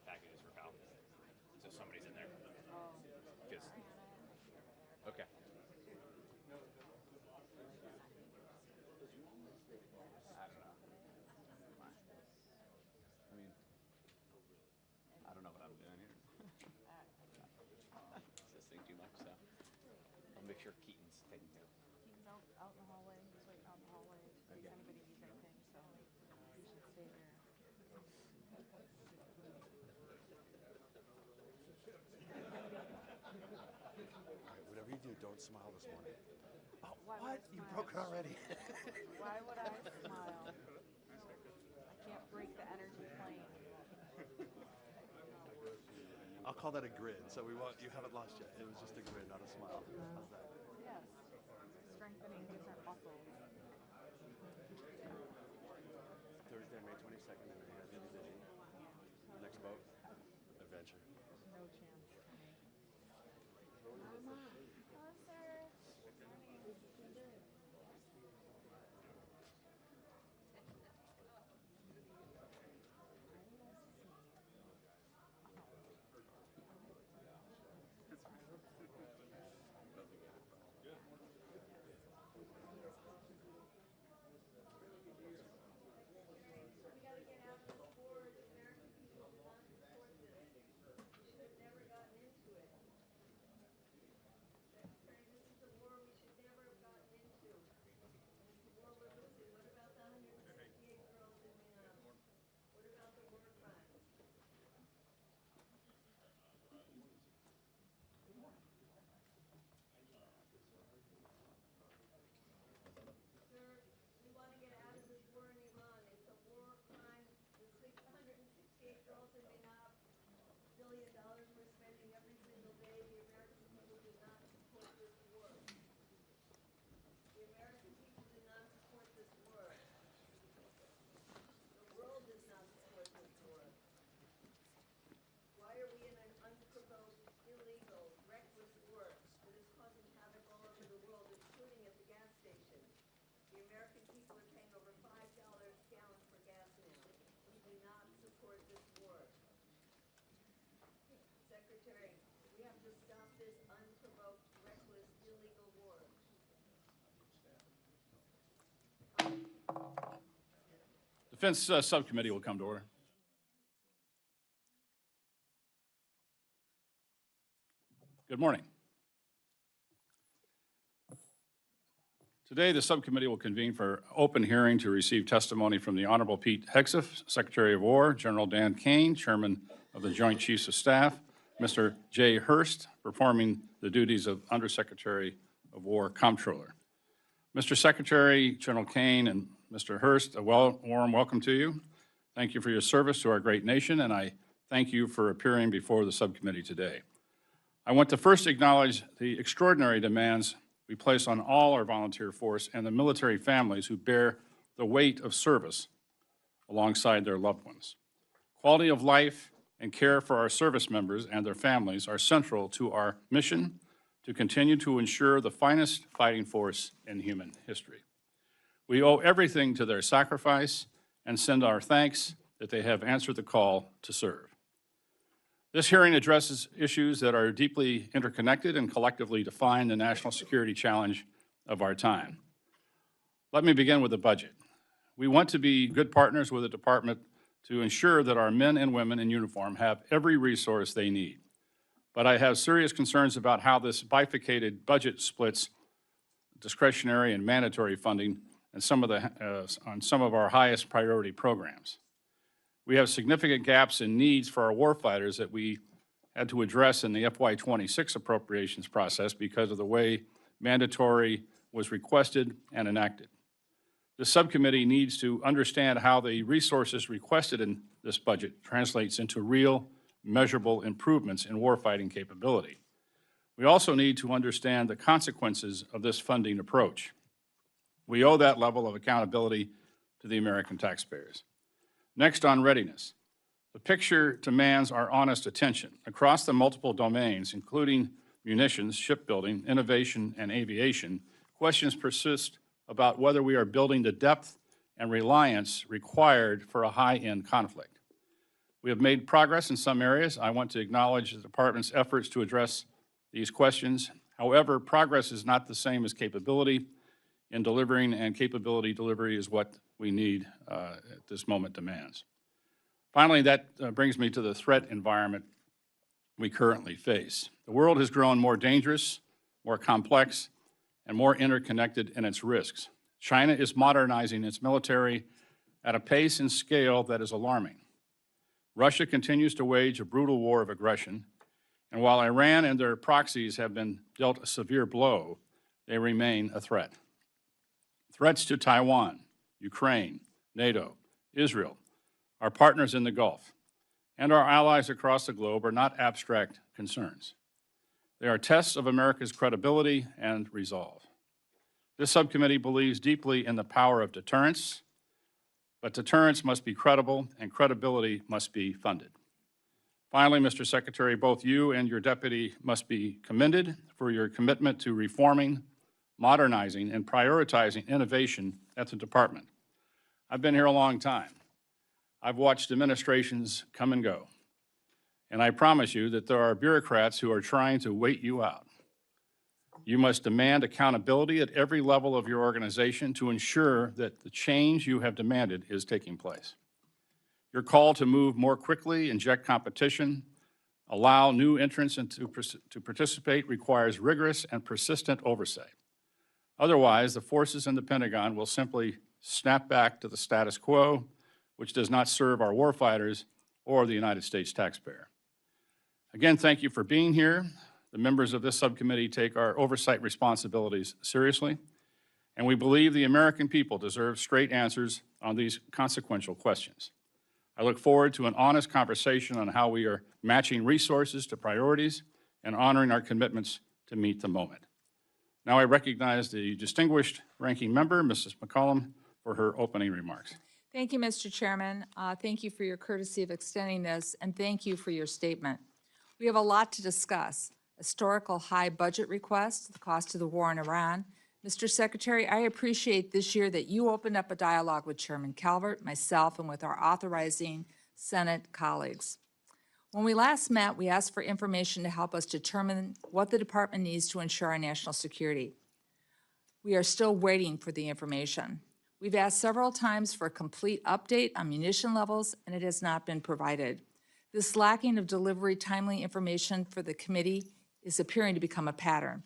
packages for Cal. So somebody's in there. Because, okay. I don't know. I mean, I don't know what I'm doing here. Assisting too much, so I'll make sure Keaton's taking care of it. He's out in the hallway. He's waiting out in the hallway in case anybody needs anything, so you should stay there. All right, whatever you do, don't smile this morning. Oh, Why what? would I You smile? broke it already. Why would I smile? I can't break the energy plane. I'll call that a grin. So you haven't lost yet. It was just a grin, not a smile. How's that? Yes. Strengthening different muscles. Thursday, May 22nd, and we have busy. Next boat, adventure. No chance for me. Mama. Hello, sir. Defense Subcommittee will come to order. Good morning. Today, the subcommittee will convene for open hearing to receive testimony from the Honorable Pete Hegseth, Secretary of War, General Dan Caine, Chairman of the Joint Chiefs of Staff, Mr. Jay Hurst, performing the duties of Undersecretary of War Comptroller. Mr. Secretary, General Caine, and Mr. Hurst, a warm welcome to you. Thank you for your service to our great nation, and I thank you for appearing before the subcommittee today. I want to first acknowledge the extraordinary demands we place on all our volunteer force and the military families who bear the weight of service alongside their loved ones. Quality of life and care for our service members and their families are central to our mission to continue to ensure the finest fighting force in human history. We owe everything to their sacrifice and send our thanks that they have answered the call to serve. This hearing addresses issues that are deeply interconnected and collectively define the national security challenge of our time. Let me begin with the budget. We want to be good partners with the department to ensure that our men and women in uniform have every resource they need. But I have serious concerns about how this bifurcated budget splits discretionary and mandatory funding and on some of our highest priority programs. We have significant gaps in needs for our warfighters that we had to address in the FY26 appropriations process because of the way mandatory was requested and enacted. The subcommittee needs to understand how the resources requested in this budget translates into real, measurable improvements in warfighting capability. We also need to understand the consequences of this funding approach. We owe that level of accountability to the American taxpayers. Next, on readiness. The picture demands our honest attention. Across the multiple domains, including munitions, shipbuilding, innovation, and aviation, questions persist about whether we are building the depth and reliance required for a high-end conflict. We have made progress in some areas. I want to acknowledge the department's efforts to address these questions. However, progress is not the same as capability in delivering, and capability delivery is what we need at this moment demands. Finally, that brings me to the threat environment we currently face. The world has grown more dangerous, more complex, and more interconnected in its risks. China is modernizing its military at a pace and scale that is alarming. Russia continues to wage a brutal war of aggression, and while Iran and their proxies have been dealt a severe blow, they remain a threat. Threats to Taiwan, Ukraine, NATO, Israel, our partners in the Gulf, and our allies across the globe are not abstract concerns. They are tests of America's credibility and resolve. This subcommittee believes deeply in the power of deterrence, but deterrence must be credible and credibility must be funded. Finally, Mr. Secretary, both you and your deputy must be commended for your commitment to reforming, modernizing, and prioritizing innovation at the department. I've been here a long time. I've watched administrations come and go, and I promise you that there are bureaucrats who are trying to wait you out. You must demand accountability at every level of your organization to ensure that the change you have demanded is taking place. Your call to move more quickly, inject competition, allow new entrants to participate requires rigorous and persistent oversight. Otherwise, the forces in the Pentagon will simply snap back to the status quo, which does not serve our warfighters or the United States taxpayer. Again, thank you for being here. The members of this subcommittee take our oversight responsibilities seriously, and we believe the American people deserve straight answers on these consequential questions. I look forward to an honest conversation on how we are matching resources to priorities and honoring our commitments to meet the moment. Now I recognize the distinguished ranking member, Mrs. McCollum, for her opening remarks. Thank you, Mr. Chairman. Thank you for your courtesy of extending this, and thank you for your statement. We have a lot to discuss. Historical high budget request, the cost of the war in Iran. Mr. Secretary, I appreciate this year that you opened up a dialogue with Chairman Calvert, myself, and with our authorizing Senate colleagues. When we last met, we asked for information to help us determine what the department needs to ensure our national security. We are still waiting for the information. We've asked several times for a complete update on munition levels, and it has not been provided. This lacking of delivery timely information for the committee is appearing to become a pattern.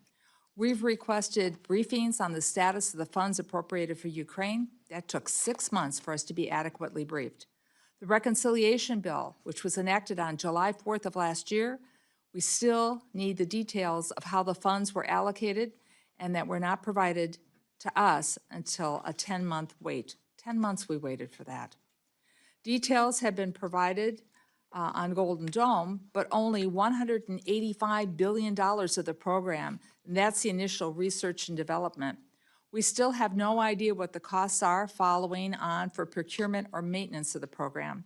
We've requested briefings on the status of the funds appropriated for Ukraine. That took 6 months for us to be adequately briefed. The reconciliation bill, which was enacted on July 4th of last year, we still need the details of how the funds were allocated and that were not provided to us until a 10-month wait. 10 months we waited for that. Details have been provided on Golden Dome, but only $185 billion of the program, and that's the initial research and development. We still have no idea what the costs are following on for procurement or maintenance of the program.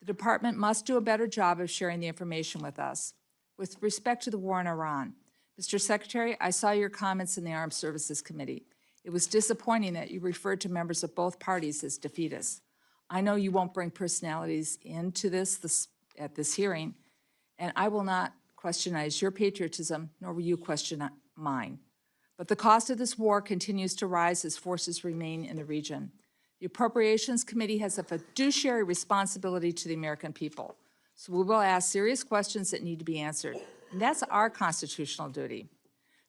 The department must do a better job of sharing the information with us. With respect to the war in Iran, Mr. Secretary, I saw your comments in the Armed Services Committee. It was disappointing that you referred to members of both parties as defeatists. I know you won't bring personalities into this at this hearing, and I will not questionize your patriotism, nor will you question mine. But the cost of this war continues to rise as forces remain in the region. The Appropriations Committee has a fiduciary responsibility to the American people, so we will ask serious questions that need to be answered, and that's our constitutional duty.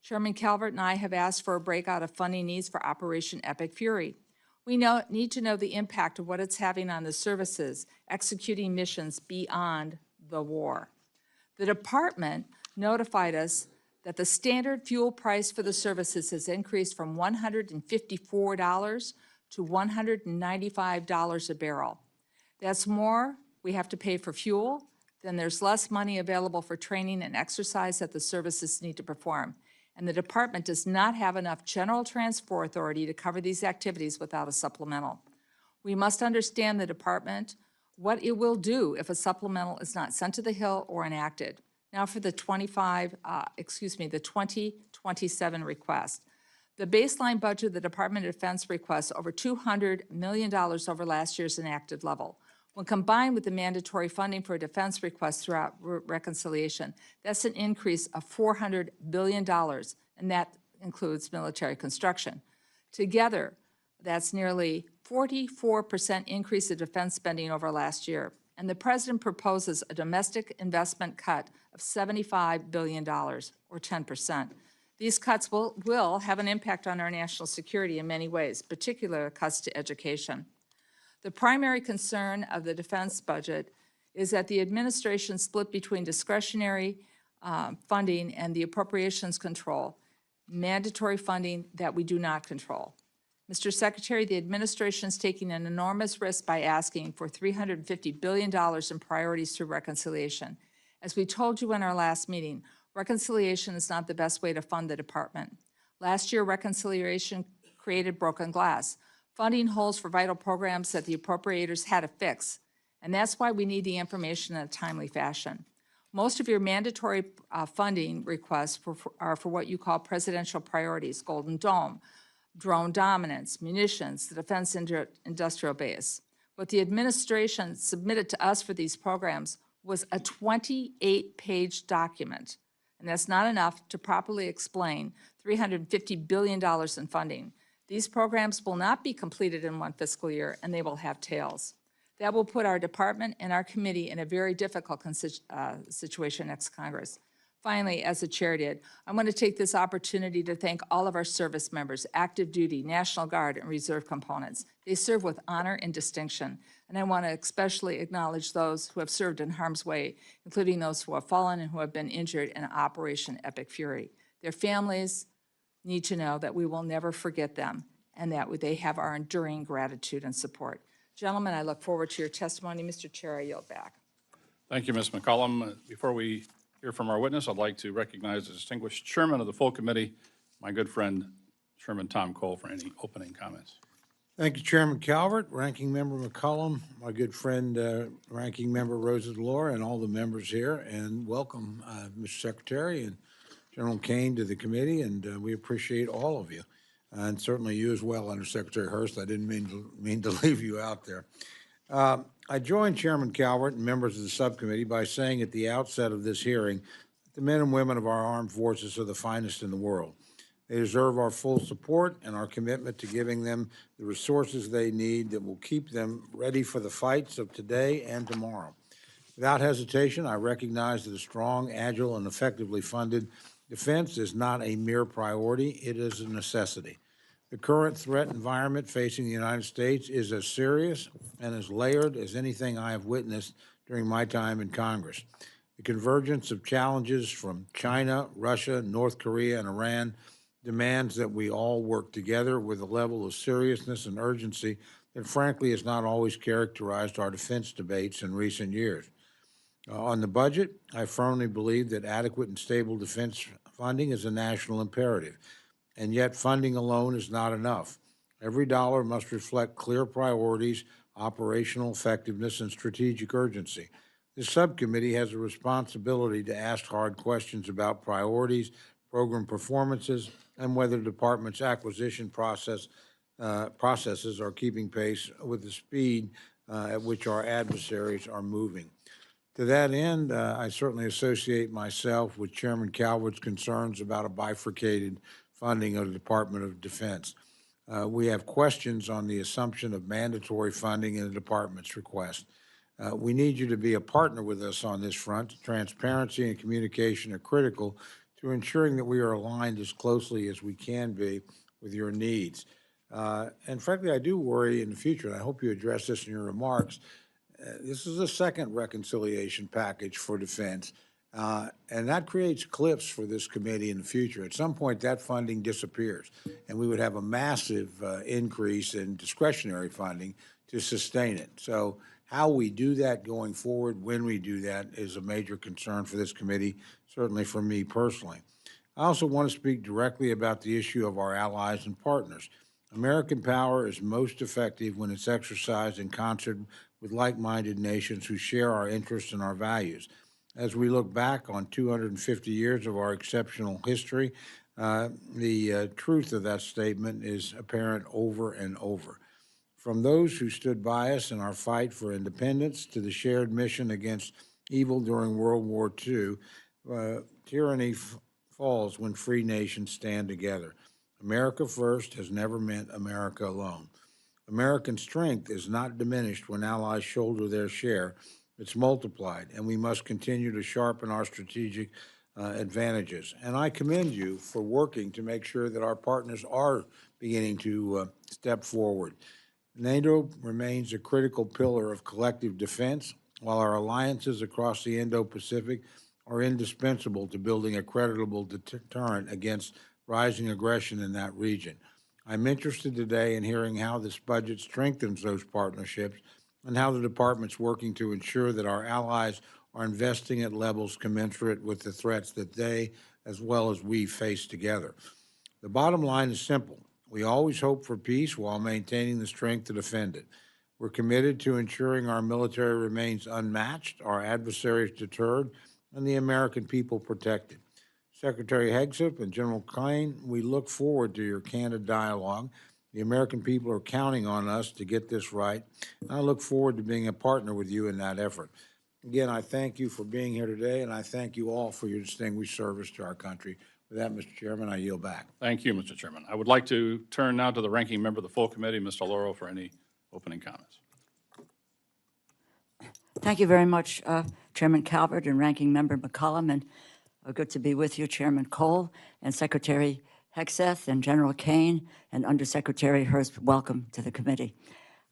Chairman Calvert and I have asked for a breakout of funding needs for Operation Epic Fury. We need to know the impact of what it's having on the services executing missions beyond the war. The department notified us that the standard fuel price for the services has increased from $154 to $195 a barrel. That's more we have to pay for fuel, then there's less money available for training and exercise that the services need to perform. And the department does not have enough general transport authority to cover these activities without a supplemental. We must understand the department, what it will do if a supplemental is not sent to the Hill or enacted. Now for the 2027 request. The baseline budget of the Department of Defense requests over $200 million over last year's enacted level. When combined with the mandatory funding for defense requests throughout reconciliation, that's an increase of $400 billion, and that includes military construction. Together, that's nearly 44% increase in defense spending over last year. And the President proposes a domestic investment cut of $75 billion, or 10%. These cuts will have an impact on our national security in many ways, particularly cuts to education. The primary concern of the defense budget is that the administration split between discretionary funding and the appropriations control, mandatory funding that we do not control. Mr. Secretary, the administration is taking an enormous risk by asking for $350 billion in priorities through reconciliation. As we told you in our last meeting, reconciliation is not the best way to fund the department. Last year, reconciliation created broken glass, funding holes for vital programs that the appropriators had to fix, and that's why we need the information in a timely fashion. Most of your mandatory funding requests are for what you call presidential priorities: Golden Dome, drone dominance, munitions, the defense industrial base. What the administration submitted to us for these programs was a 28-page document, and that's not enough to properly explain $350 billion in funding. These programs will not be completed in one fiscal year, and they will have tails. That will put our department and our committee in a very difficult situation next Congress. Finally, as the chair did, I want to take this opportunity to thank all of our service members, active duty, National Guard, and Reserve components. They serve with honor and distinction, and I want to especially acknowledge those who have served in harm's way, including those who have fallen and who have been injured in Operation Epic Fury. Their families need to know that we will never forget them and that they have our enduring gratitude and support. Gentlemen, I look forward to your testimony. Mr. Chair, I yield back. Thank you, Ms. McCollum. Before we hear from our witness, I'd like to recognize the distinguished chairman of the full committee, my good friend, Chairman Tom Cole, for any opening comments. Thank you, Chairman Calvert, Ranking Member McCollum, my good friend, Ranking Member Rosa DeLore, and all the members here, and welcome, Mr. Secretary and General Caine to the committee, and we appreciate all of you, and certainly you as well, Under Secretary Hurst. I didn't mean to leave you out there. I joined Chairman Calvert and members of the subcommittee by saying at the outset of this hearing that the men and women of our armed forces are the finest in the world. They deserve our full support and our commitment to giving them the resources they need that will keep them ready for the fights of today and tomorrow. Without hesitation, I recognize that a strong, agile, and effectively funded defense is not a mere priority, it is a necessity. The current threat environment facing the United States is as serious and as layered as anything I have witnessed during my time in Congress. The convergence of challenges from China, Russia, North Korea, and Iran demands that we all work together with a level of seriousness and urgency that frankly has not always characterized our defense debates in recent years. On the budget, I firmly believe that adequate and stable defense funding is a national imperative. And yet funding alone is not enough. Every dollar must reflect clear priorities, operational effectiveness, and strategic urgency. This subcommittee has a responsibility to ask hard questions about priorities, program performances, and whether the department's acquisition processes are keeping pace with the speed at which our adversaries are moving. To that end, I certainly associate myself with Chairman Calvert's concerns about a bifurcated funding of the Department of Defense. We have questions on the assumption of mandatory funding in the department's request. We need you to be a partner with us on this front. Transparency and communication are critical to ensuring that we are aligned as closely as we can be with your needs. And frankly, I do worry in the future, and I hope you address this in your remarks. This is the second reconciliation package for defense. And that creates cliffs for this committee in the future. At some point, that funding disappears, and we would have a massive increase in discretionary funding to sustain it. So how we do that going forward, when we do that, is a major concern for this committee, certainly for me personally. I also want to speak directly about the issue of our allies and partners. American power is most effective when it's exercised in concert with like-minded nations who share our interests and our values. As we look back on 250 years of our exceptional history, the truth of that statement is apparent over and over. From those who stood by us in our fight for independence to the shared mission against evil during World War II, tyranny falls when free nations stand together. America first has never meant America alone. American strength is not diminished when allies shoulder their share. It's multiplied, and we must continue to sharpen our strategic advantages. And I commend you for working to make sure that our partners are beginning to step forward. NATO remains a critical pillar of collective defense, while our alliances across the Indo-Pacific are indispensable to building a credible deterrent against rising aggression in that region. I'm interested today in hearing how this budget strengthens those partnerships and how the department's working to ensure that our allies are investing at levels commensurate with the threats that they, as well as we, face together. The bottom line is simple. We always hope for peace while maintaining the strength to defend it. We're committed to ensuring our military remains unmatched, our adversaries deterred, and the American people protected. Secretary Hegseth and General Caine, we look forward to your candid dialogue. The American people are counting on us to get this right, and I look forward to being a partner with you in that effort. Again, I thank you for being here today, and I thank you all for your distinguished service to our country. With that, Mr. Chairman, I yield back. Thank you, Mr. Chairman. I would like to turn now to the ranking member of the full committee, Mr. Lauro, for any opening comments. Thank you very much, Chairman Calvert and Ranking Member McCollum, and good to be with you, Chairman Cole and Secretary Hegseth and General Caine and Undersecretary Hurst. Welcome to the committee.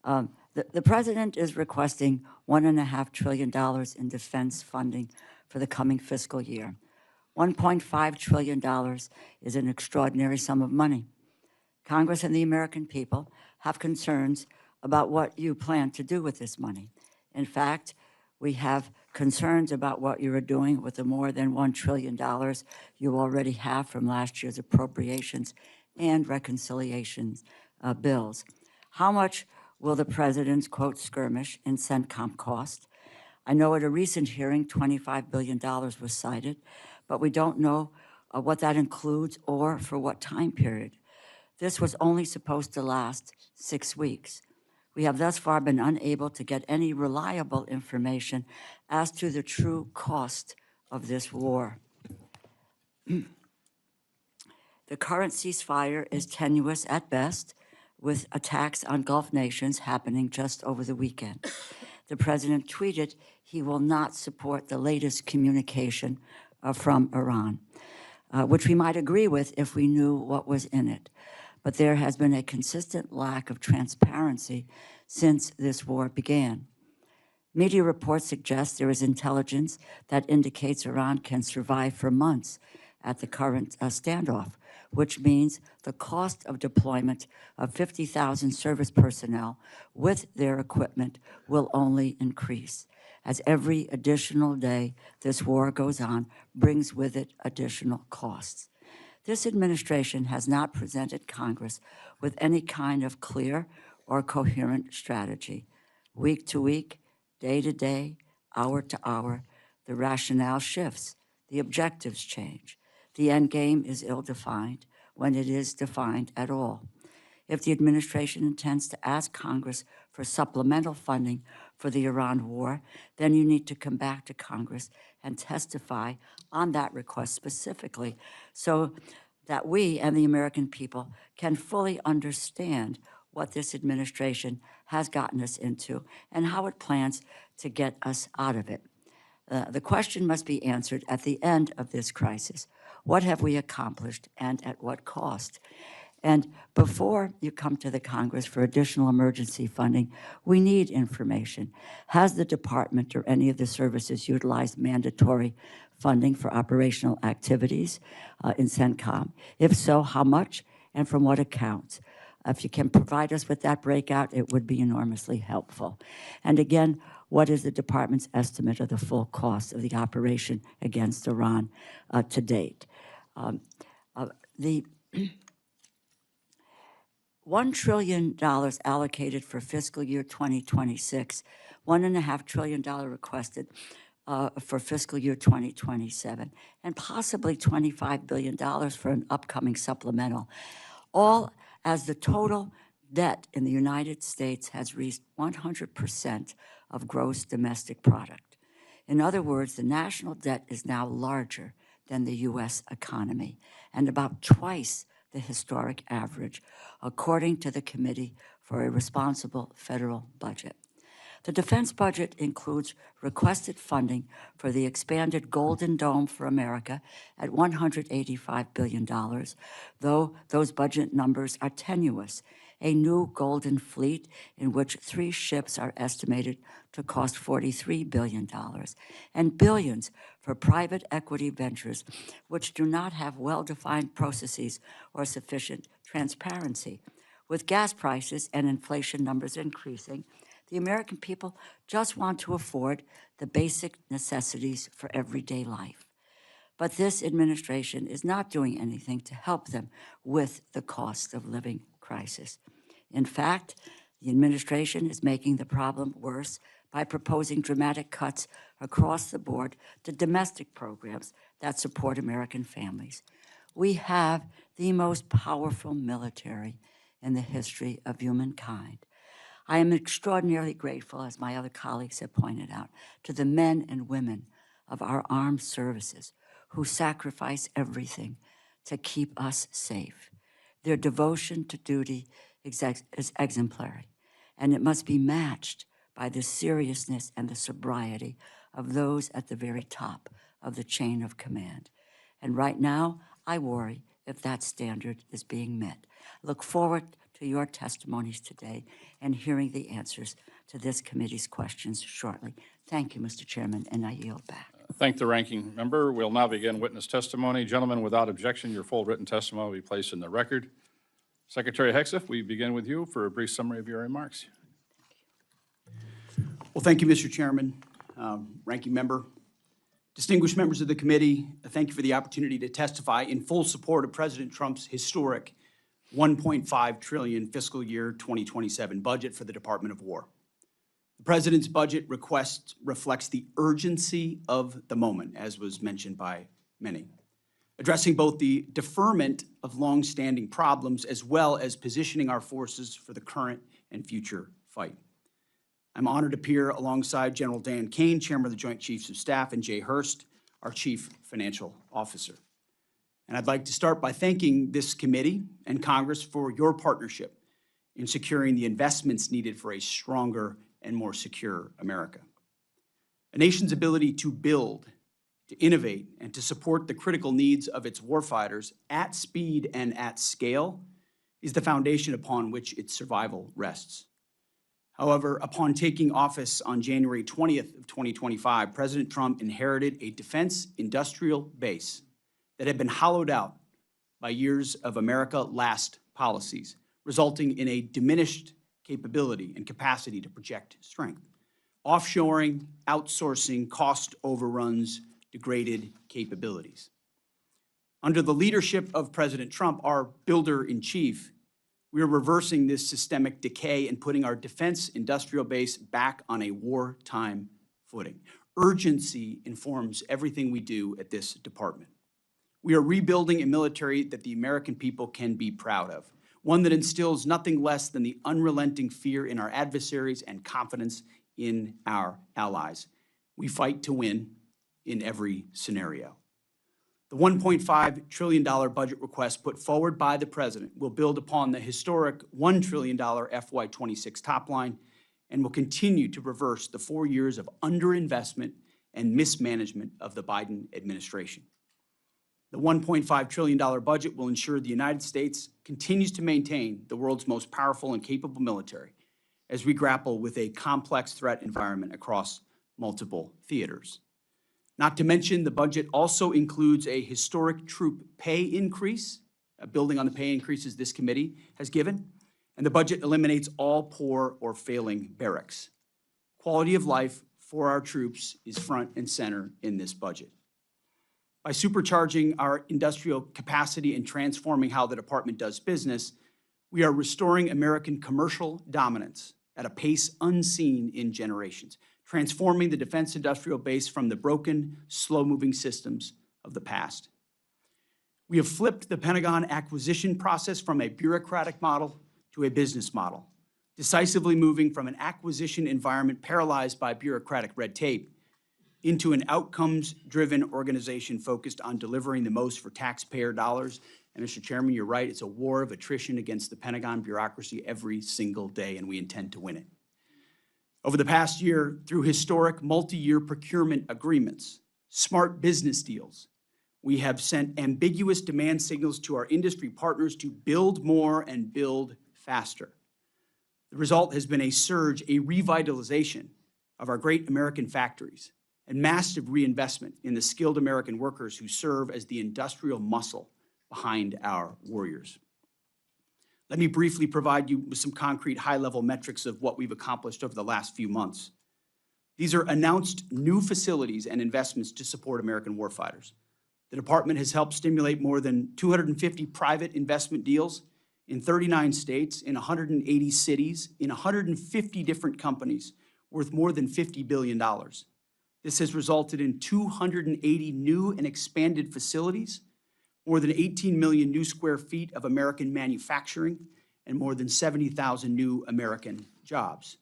The President is requesting $1.5 trillion in defense funding for the coming fiscal year. $1.5 trillion is an extraordinary sum of money. Congress and the American people have concerns about what you plan to do with this money. In fact, we have concerns about what you are doing with the more than $1 trillion you already have from last year's appropriations and reconciliations bills. How much will the President's, quote, skirmish in CENTCOM cost? I know at a recent hearing, $25 billion was cited, but we don't know what that includes or for what time period. This was only supposed to last 6 weeks. We have thus far been unable to get any reliable information as to the true cost of this war. The current ceasefire is tenuous at best, with attacks on Gulf nations happening just over the weekend. The President tweeted he will not support the latest communication from Iran, which we might agree with if we knew what was in it. But there has been a consistent lack of transparency since this war began. Media reports suggest there is intelligence that indicates Iran can survive for months at the current standoff, which means the cost of deployment of 50,000 service personnel with their equipment will only increase, as every additional day this war goes on brings with it additional costs. This administration has not presented Congress with any kind of clear or coherent strategy. Week to week, day to day, hour to hour, the rationale shifts, the objectives change. The end game is ill-defined when it is defined at all. If the administration intends to ask Congress for supplemental funding for the Iran war, then you need to come back to Congress and testify on that request specifically so that we and the American people can fully understand what this administration has gotten us into and how it plans to get us out of it. The question must be answered at the end of this crisis. What have we accomplished and at what cost? And before you come to the Congress for additional emergency funding, we need information. Has the department or any of the services utilized mandatory funding for operational activities in CENTCOM? If so, how much and from what accounts? If you can provide us with that breakout, it would be enormously helpful. And again, what is the department's estimate of the full cost of the operation against Iran to date? The $1 trillion allocated for fiscal year 2026, $1.5 trillion requested for fiscal year 2027, and possibly $25 billion for an upcoming supplemental, all as the total debt in the United States has reached 100% of gross domestic product. In other words, the national debt is now larger than the U.S. economy and about twice the historic average, according to the Committee for a Responsible Federal Budget. The defense budget includes requested funding for the expanded Golden Dome for America at $185 billion, though those budget numbers are tenuous. A new Golden Fleet, in which 3 ships are estimated to cost $43 billion, and billions for private equity ventures, which do not have well-defined processes or sufficient transparency. With gas prices and inflation numbers increasing, the American people just want to afford the basic necessities for everyday life. But this administration is not doing anything to help them with the cost of living crisis. In fact, the administration is making the problem worse by proposing dramatic cuts across the board to domestic programs that support American families. We have the most powerful military in the history of humankind. I am extraordinarily grateful, as my other colleagues have pointed out, to the men and women of our armed services who sacrifice everything to keep us safe. Their devotion to duty is exemplary, and it must be matched by the seriousness and the sobriety of those at the very top of the chain of command. And right now, I worry if that standard is being met. I look forward to your testimonies today and hearing the answers to this committee's questions shortly. Thank you, Mr. Chairman, and I yield back. Thank the ranking member. We'll now begin witness testimony. Gentlemen, without objection, your full written testimony will be placed in the record. Secretary Hegseth, we begin with you for a brief summary of your remarks. Well, thank you, Mr. Chairman, ranking member, distinguished members of the committee. Thank you for the opportunity to testify in full support of President Trump's historic $1.5 trillion fiscal year 2027 budget for the Department of War. The President's budget request reflects the urgency of the moment, as was mentioned by many, addressing both the deferment of longstanding problems as well as positioning our forces for the current and future fight. I'm honored to appear alongside General Dan Caine, Chairman of the Joint Chiefs of Staff, and Jay Hurst, our Chief Financial Officer. And I'd like to start by thanking this committee and Congress for your partnership in securing the investments needed for a stronger and more secure America. A nation's ability to build, to innovate, and to support the critical needs of its warfighters at speed and at scale is the foundation upon which its survival rests. However, upon taking office on January 20th of 2025, President Trump inherited a defense industrial base that had been hollowed out by years of America-last policies, resulting in a diminished capability and capacity to project strength. Offshoring, outsourcing, cost overruns, degraded capabilities. Under the leadership of President Trump, our builder-in-chief, we are reversing this systemic decay and putting our defense industrial base back on a wartime footing. Urgency informs everything we do at this department. We are rebuilding a military that the American people can be proud of, one that instills nothing less than the unrelenting fear in our adversaries and confidence in our allies. We fight to win in every scenario. The $1.5 trillion budget request put forward by the President will build upon the historic $1 trillion FY26 top line and will continue to reverse the 4 years of underinvestment and mismanagement of the Biden administration. The $1.5 trillion budget will ensure the United States continues to maintain the world's most powerful and capable military as we grapple with a complex threat environment across multiple theaters. Not to mention, the budget also includes a historic troop pay increase, building on the pay increases this committee has given, and the budget eliminates all poor or failing barracks. Quality of life for our troops is front and center in this budget. By supercharging our industrial capacity and transforming how the department does business, we are restoring American commercial dominance at a pace unseen in generations, transforming the defense industrial base from the broken, slow-moving systems of the past. We have flipped the Pentagon acquisition process from a bureaucratic model to a business model, decisively moving from an acquisition environment paralyzed by bureaucratic red tape into an outcomes-driven organization focused on delivering the most for taxpayer dollars. And Mr. Chairman, you're right, it's a war of attrition against the Pentagon bureaucracy every single day, and we intend to win it. Over the past year, through historic multi-year procurement agreements, smart business deals, we have sent ambiguous demand signals to our industry partners to build more and build faster. The result has been a surge, a revitalization of our great American factories, and massive reinvestment in the skilled American workers who serve as the industrial muscle behind our warriors. Let me briefly provide you with some concrete high-level metrics of what we've accomplished over the last few months. These are announced new facilities and investments to support American warfighters. The department has helped stimulate more than 250 private investment deals in 39 states, in 180 cities, in 150 different companies, worth more than $50 billion. This has resulted in 280 new and expanded facilities, more than 18 million new square feet of American manufacturing, and more than 70,000 new American jobs.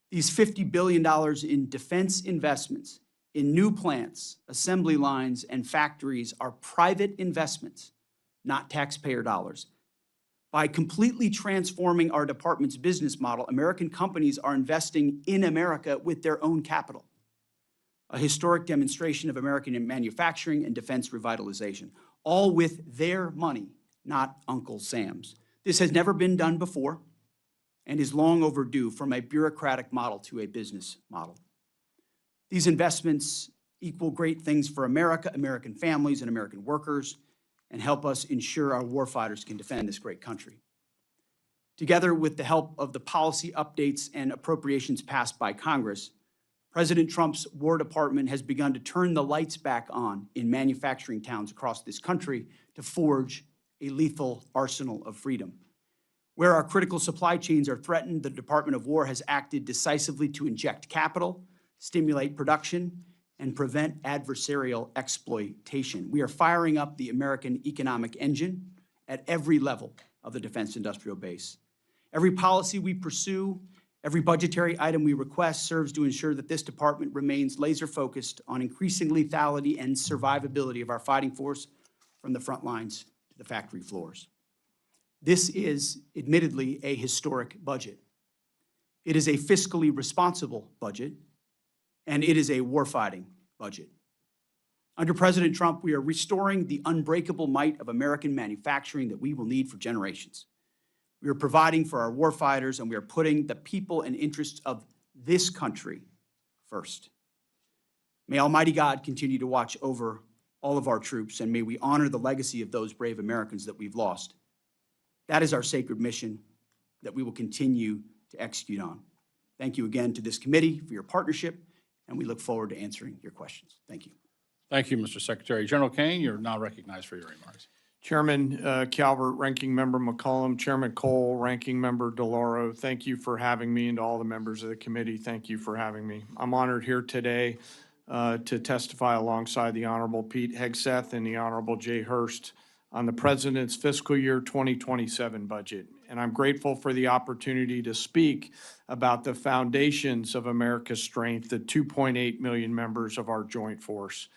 These $50 billion in defense investments, in new plants, assembly lines, and factories are private investments, not taxpayer dollars. By completely transforming our department's business model, American companies are investing in America with their own capital. A historic demonstration of American manufacturing and defense revitalization, all with their money, not Uncle Sam's. This has never been done before and is long overdue from a bureaucratic model to a business model. These investments equal great things for America, American families, and American workers, and help us ensure our warfighters can defend this great country. Together with the help of the policy updates and appropriations passed by Congress, President Trump's War Department has begun to turn the lights back on in manufacturing towns across this country to forge a lethal arsenal of freedom. Where our critical supply chains are threatened, the Department of War has acted decisively to inject capital, stimulate production, and prevent adversarial exploitation. We are firing up the American economic engine at every level of the defense industrial base. Every policy we pursue, every budgetary item we request serves to ensure that this department remains laser-focused on increasing lethality and survivability of our fighting force from the front lines to the factory floors. This is admittedly a historic budget. It is a fiscally responsible budget, and it is a warfighting budget. Under President Trump, we are restoring the unbreakable might of American manufacturing that we will need for generations. We are providing for our warfighters, and we are putting the people and interests of this country first. May Almighty God continue to watch over all of our troops, and may we honor the legacy of those brave Americans that we've lost. That is our sacred mission that we will continue to execute on. Thank you again to this committee for your partnership, and we look forward to answering your questions. Thank you. Thank you, Mr. Secretary. General Caine, you're now recognized for your remarks. Chairman Calvert, Ranking Member McCollum, Chairman Cole, Ranking Member DeLauro, thank you for having me, and to all the members of the committee, thank you for having me. I'm honored here today to testify alongside the Honorable Pete Hegseth and the Honorable Jay Hurst on the President's fiscal year 2027 budget. And I'm grateful for the opportunity to speak about the foundations of America's strength, the 2.8 million members of our joint force.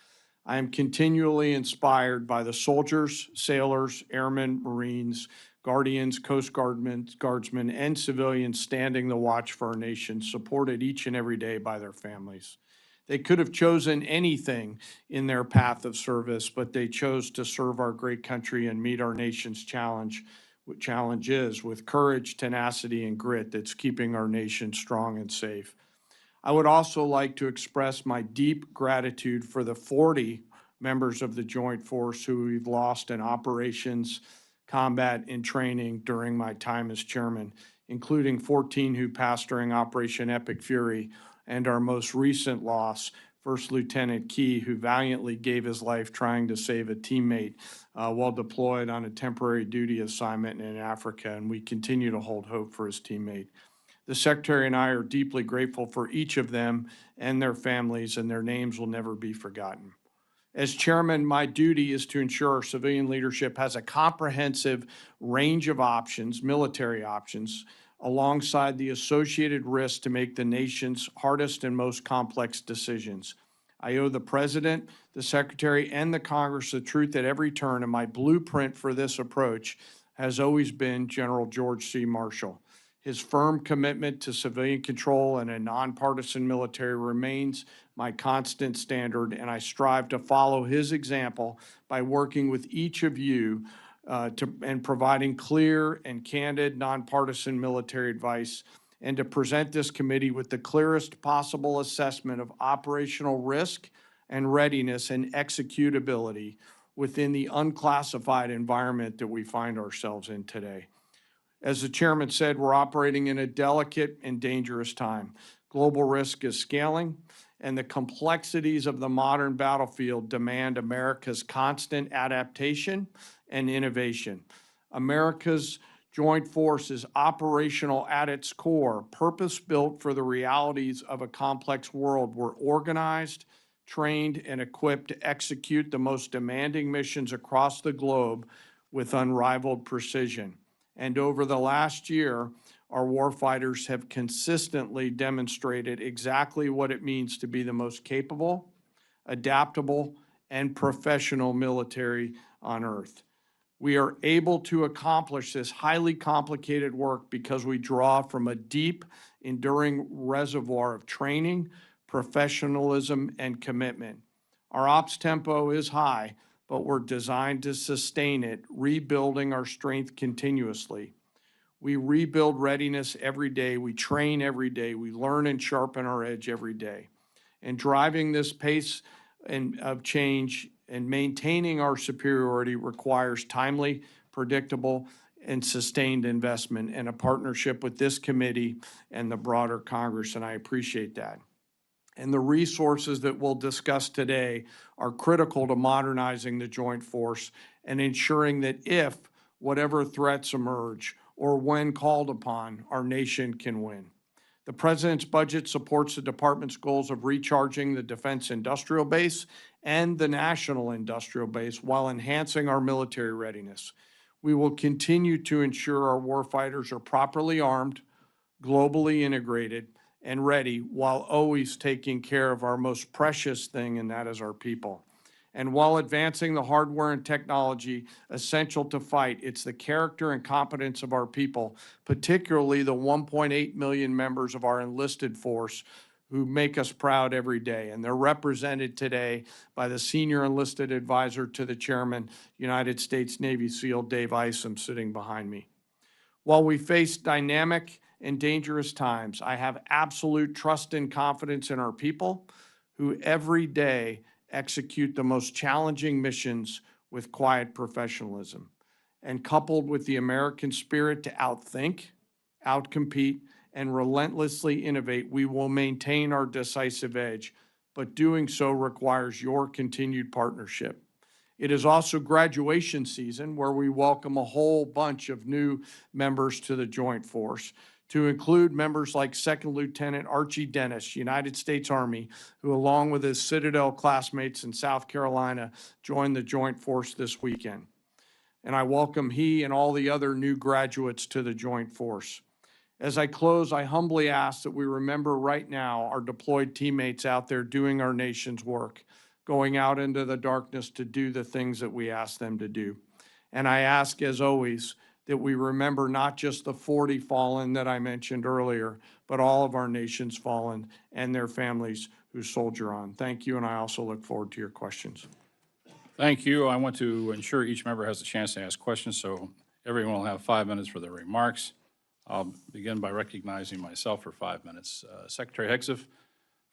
I am continually inspired by the soldiers, sailors, airmen, Marines, Guardians, Coast Guardsmen, and civilians standing the watch for our nation, supported each and every day by their families. They could have chosen anything in their path of service, but they chose to serve our great country and meet our nation's challenges with courage, tenacity, and grit that's keeping our nation strong and safe. I would also like to express my deep gratitude for the 40 members of the Joint Force who we've lost in operations, combat, and training during my time as chairman, including 14 who passed during Operation Epic Fury, and our most recent loss, First Lieutenant Key, who valiantly gave his life trying to save a teammate while deployed on a temporary duty assignment in Africa, and we continue to hold hope for his teammate. The Secretary and I are deeply grateful for each of them and their families, and their names will never be forgotten. As chairman, my duty is to ensure our civilian leadership has a comprehensive range of options, military options, alongside the associated risks to make the nation's hardest and most complex decisions. I owe the President, the Secretary, and the Congress the truth at every turn, and my blueprint for this approach has always been General George C. Marshall. His firm commitment to civilian control and a nonpartisan military remains my constant standard, and I strive to follow his example by working with each of you and providing clear and candid nonpartisan military advice, and to present this committee with the clearest possible assessment of operational risk and readiness and executability within the unclassified environment that we find ourselves in today. As the chairman said, we're operating in a delicate and dangerous time. Global risk is scaling, and the complexities of the modern battlefield demand America's constant adaptation and innovation. America's joint force is operational at its core, purpose-built for the realities of a complex world. We're organized, trained, and equipped to execute the most demanding missions across the globe with unrivaled precision. And over the last year, our warfighters have consistently demonstrated exactly what it means to be the most capable, adaptable, and professional military on earth. We are able to accomplish this highly complicated work because we draw from a deep, enduring reservoir of training, professionalism, and commitment. Our ops tempo is high, but we're designed to sustain it, rebuilding our strength continuously. We rebuild readiness every day. We train every day. We learn and sharpen our edge every day. And driving this pace of change and maintaining our superiority requires timely, predictable, and sustained investment and a partnership with this committee and the broader Congress, and I appreciate that. And the resources that we'll discuss today are critical to modernizing the joint force and ensuring that if whatever threats emerge or when called upon, our nation can win. The President's budget supports the Department's goals of recharging the defense industrial base and the national industrial base while enhancing our military readiness. We will continue to ensure our warfighters are properly armed, globally integrated, and ready, while always taking care of our most precious thing, and that is our people. And while advancing the hardware and technology essential to fight, it's the character and competence of our people, particularly the 1.8 million members of our enlisted force, who make us proud every day. And they're represented today by the Senior Enlisted Advisor to the Chairman, United States Navy SEAL Dave Isom, sitting behind me. While we face dynamic and dangerous times, I have absolute trust and confidence in our people who every day execute the most challenging missions with quiet professionalism. And coupled with the American spirit to outthink, outcompete, and relentlessly innovate, we will maintain our decisive edge, but doing so requires your continued partnership. It is also graduation season, where we welcome a whole bunch of new members to the Joint Force, to include members like Second Lieutenant Archie Dennis, United States Army, who along with his Citadel classmates in South Carolina joined the Joint Force this weekend. And I welcome he and all the other new graduates to the Joint Force. As I close, I humbly ask that we remember right now our deployed teammates out there doing our nation's work, going out into the darkness to do the things that we ask them to do. And I ask, as always, that we remember not just the 40 fallen that I mentioned earlier, but all of our nation's fallen and their families who soldier on. Thank you, and I also look forward to your questions. Thank you. I want to ensure each member has a chance to ask questions, so everyone will have 5 minutes for their remarks. I'll begin by recognizing myself for 5 minutes. Secretary Hegseth,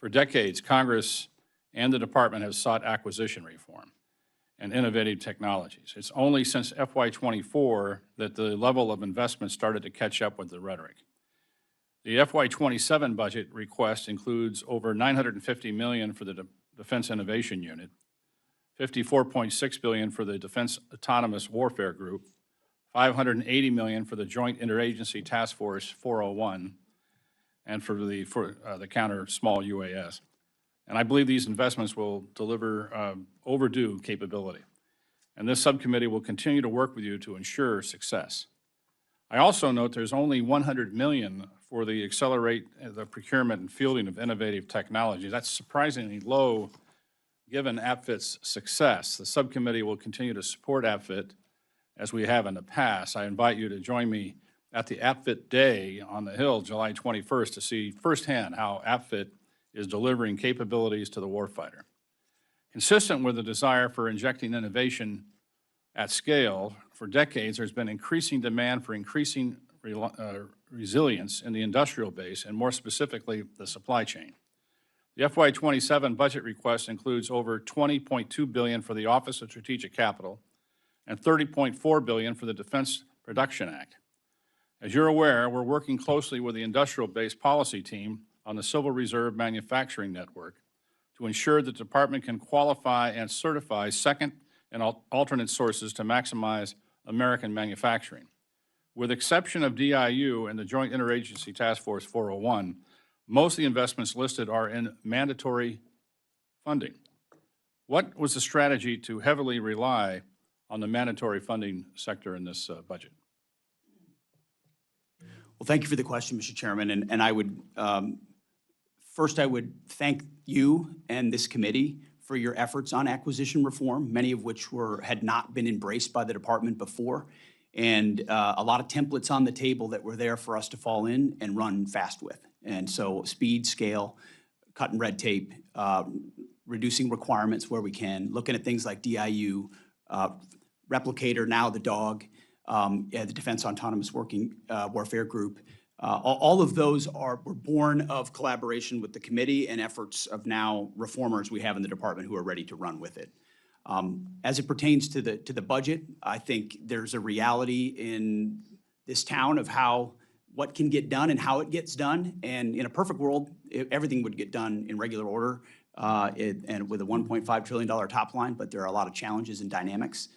for decades, Congress and the Department have sought acquisition reform and innovative technologies. It's only since FY24 that the level of investment started to catch up with the rhetoric. The FY27 budget request includes over $950 million for the Defense Innovation Unit, $54.6 billion for the Defense Autonomous Warfare Group, $580 million for the Joint Interagency Task Force 401, and for the Counter Small UAS. And I believe these investments will deliver overdue capability. And this subcommittee will continue to work with you to ensure success. I also note there's only $100 million for the accelerate the procurement and fielding of innovative technology. That's surprisingly low given APFIT's success. The subcommittee will continue to support APFIT as we have in the past. I invite you to join me at the APFIT Day on the Hill, July 21st, to see firsthand how APFIT is delivering capabilities to the warfighter. Consistent with the desire for injecting innovation at scale, for decades there's been increasing demand for increasing resilience in the industrial base, and more specifically, the supply chain. The FY27 budget request includes over $20.2 billion for the Office of Strategic Capital and $30.4 billion for the Defense Production Act. As you're aware, we're working closely with the industrial base policy team on the Civil Reserve Manufacturing Network to ensure the department can qualify and certify second and alternate sources to maximize American manufacturing. With exception of DIU and the Joint Interagency Task Force 401, most of the investments listed are in mandatory funding. What was the strategy to heavily rely on the mandatory funding sector in this budget? Well, thank you for the question, Mr. Chairman. And I would, first I would thank you and this committee for your efforts on acquisition reform, many of which had not been embraced by the department before, and a lot of templates on the table that were there for us to fall in and run fast with. And so speed, scale, cutting red tape, reducing requirements where we can, looking at things like DIU, Replicator, now the DOG, the Defense Autonomous Warfare Group. All of those were born of collaboration with the committee and efforts of now reformers we have in the department who are ready to run with it. As it pertains to the budget, I think there's a reality in this town of what can get done and how it gets done. And in a perfect world, everything would get done in regular order and with a $1.5 trillion top line, but there are a lot of challenges and dynamics,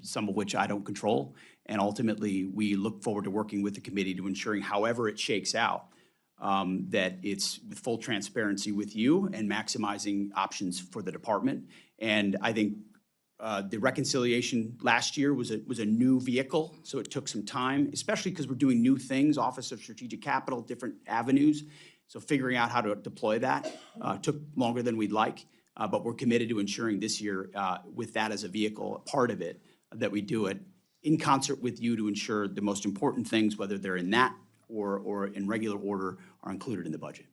some of which I don't control. And ultimately, we look forward to working with the committee to ensuring however it shakes out, that it's with full transparency with you and maximizing options for the department. And I think the reconciliation last year was a new vehicle, so it took some time, especially because we're doing new things, Office of Strategic Capital, different avenues. So figuring out how to deploy that took longer than we'd like, but we're committed to ensuring this year, with that as a vehicle, a part of it, that we do it in concert with you to ensure the most important things, whether they're in that or in regular order, are included in the budget.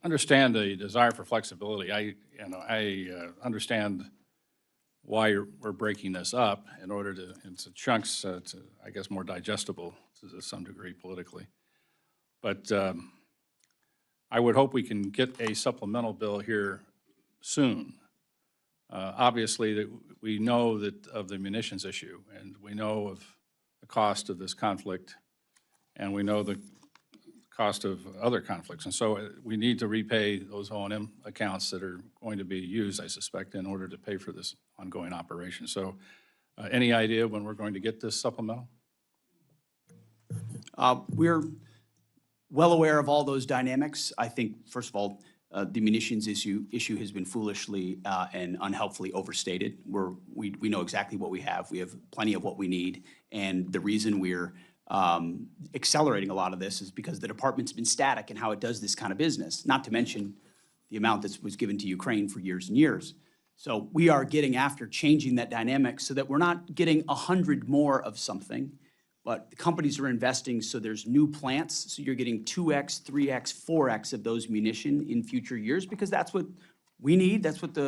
Understand the desire for flexibility. I understand why we're breaking this up in order to into chunks to, I guess, more digestible to some degree politically. But I would hope we can get a supplemental bill here soon. Obviously, that we know that of the munitions issue, and we know of the cost of this conflict, and we know the cost of other conflicts. And so we need to repay those O&M accounts that are going to be used, I suspect, in order to pay for this ongoing operation. So any idea when we're going to get this supplemental? We're well aware of all those dynamics. I think, first of all, the munitions issue has been foolishly and unhelpfully overstated. We know exactly what we have. We have plenty of what we need. And the reason we're accelerating a lot of this is because the department's been static in how it does this kind of business, not to mention the amount that was given to Ukraine for years and years. So we are getting after changing that dynamic so that we're not getting 100 more of something, but the companies are investing so there's new plants, so you're getting 2x, 3x, 4x of those munition in future years, because that's what we need, that's what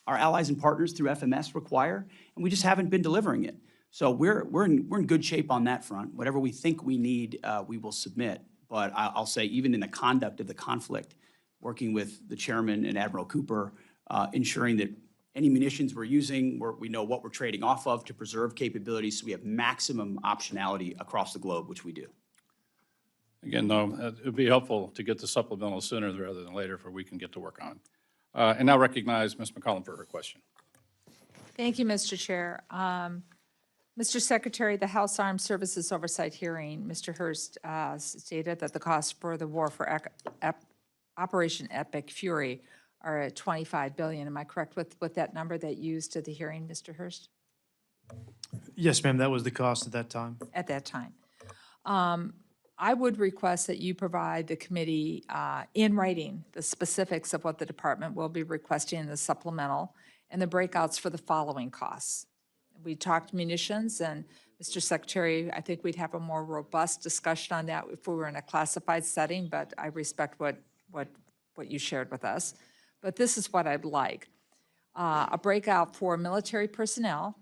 our allies and partners through FMS require, and we just haven't been delivering it. So we're in good shape on that front. Whatever we think we need, we will submit. But I'll say, even in the conduct of the conflict, working with the chairman and Admiral Cooper, ensuring that any munitions we're using, we know what we're trading off of to preserve capabilities, so we have maximum optionality across the globe, which we do. Again, though, it would be helpful to get the supplemental sooner rather than later, for we can get to work on. And now recognize Ms. McCollum for her question. Thank you, Mr. Chair. Mr. Secretary, the House Armed Services Oversight Hearing, Mr. Hurst stated that the cost for the war for Operation Epic Fury are at $25 billion. Am I correct with that number that you used at the hearing, Mr. Hurst? Yes, ma'am, that was the cost at that time. At that time. I would request that you provide the committee in writing the specifics of what the department will be requesting in the supplemental and the breakouts for the following costs. We talked munitions, and Mr. Secretary, I think we'd have a more robust discussion on that if we were in a classified setting, but I respect what you shared with us. But this is what I'd like. A breakout for military personnel,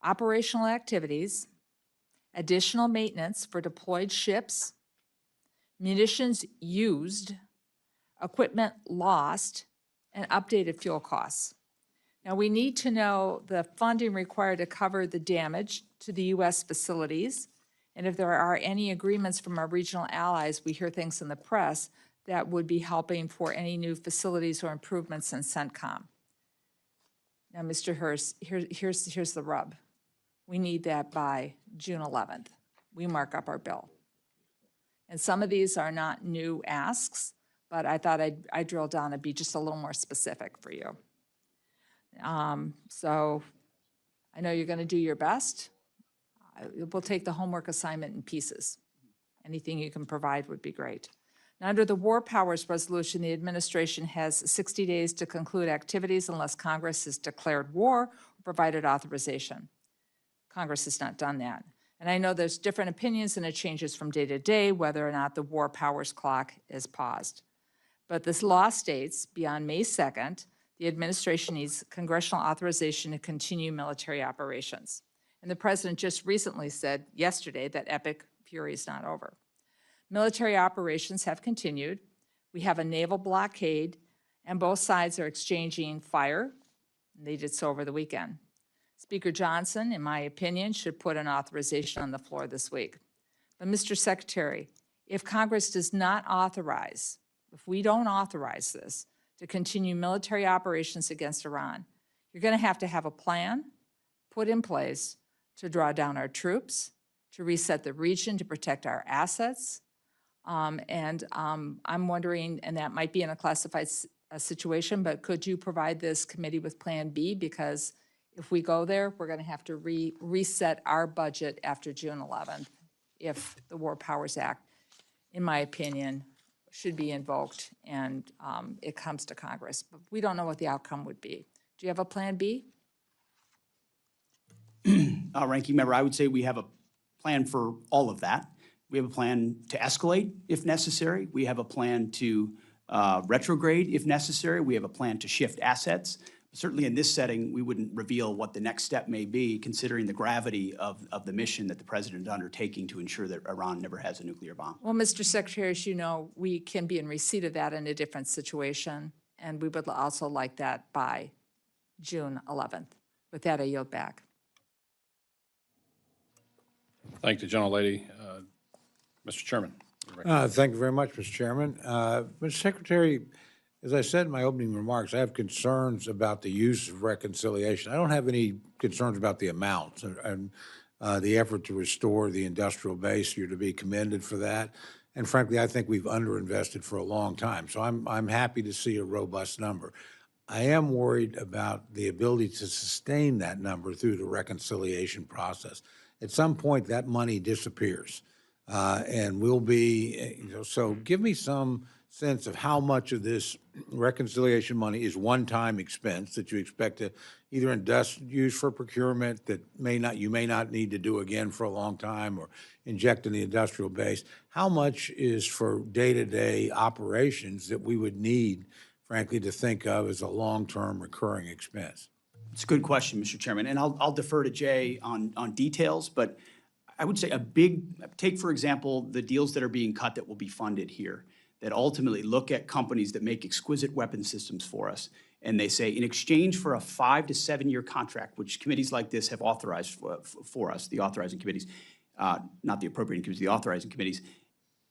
operational activities, additional maintenance for deployed ships, munitions used, equipment lost, and updated fuel costs. Now, we need to know the funding required to cover the damage to the U.S. facilities, and if there are any agreements from our regional allies, we hear things in the press, that would be helping for any new facilities or improvements in CENTCOM. Now, Mr. Hurst, here's the rub. We need that by June 11th. We mark up our bill. And some of these are not new asks, but I thought I'd drill down and be just a little more specific for you. So I know you're going to do your best. We'll take the homework assignment in pieces. Anything you can provide would be great. Now, under the War Powers Resolution, the administration has 60 days to conclude activities unless Congress has declared war or provided authorization. Congress has not done that. And I know there's different opinions and it changes from day to day whether or not the war powers clock is paused. But this law states beyond May 2nd, the administration needs congressional authorization to continue military operations. And the president just recently said yesterday that Epic Fury is not over. Military operations have continued. We have a naval blockade, and both sides are exchanging fire. They did so over the weekend. Speaker Johnson, in my opinion, should put an authorization on the floor this week. But Mr. Secretary, if Congress does not authorize, if we don't authorize this, to continue military operations against Iran, you're going to have a plan put in place to draw down our troops, to reset the region, to protect our assets. I'm wondering, and that might be in a classified situation, but could you provide this committee with Plan B? Because if we go there, we're going to have to reset our budget after June 11th if the War Powers Act, in my opinion, should be invoked and it comes to Congress. But we don't know what the outcome would be. Do you have a Plan B? Ranking Member, I would say we have a plan for all of that. We have a plan to escalate if necessary. We have a plan to retrograde if necessary. We have a plan to shift assets. Certainly in this setting, we wouldn't reveal what the next step may be, considering the gravity of the mission that the president is undertaking to ensure that Iran never has a nuclear bomb. Well, Mr. Secretary, as you know, we can be in receipt of that in a different situation, and we would also like that by June 11th. With that, I yield back. Thank the gentlelady. Mr. Chairman. Thank you very much, Mr. Chairman. Mr. Secretary, as I said in my opening remarks, I have concerns about the use of reconciliation. I don't have any concerns about the amounts and the effort to restore the industrial base. You're to be commended for that. And frankly, I think we've underinvested for a long time. So I'm happy to see a robust number. I am worried about the ability to sustain that number through the reconciliation process. At some point, that money disappears. And we'll be, so give me some sense of how much of this reconciliation money is one-time expense that you expect to either use for procurement that you may not need to do again for a long time or inject in the industrial base. How much is for day-to-day operations that we would need, frankly, to think of as a long-term recurring expense? It's a good question, Mr. Chairman, and I'll defer to Jay on details, but I would say take, for example, the deals that are being cut that will be funded here, that ultimately look at companies that make exquisite weapon systems for us, and they say, in exchange for a 5 to 7 year contract, which committees like this have authorized for us, the authorizing committees, not the appropriating committees, the authorizing committees,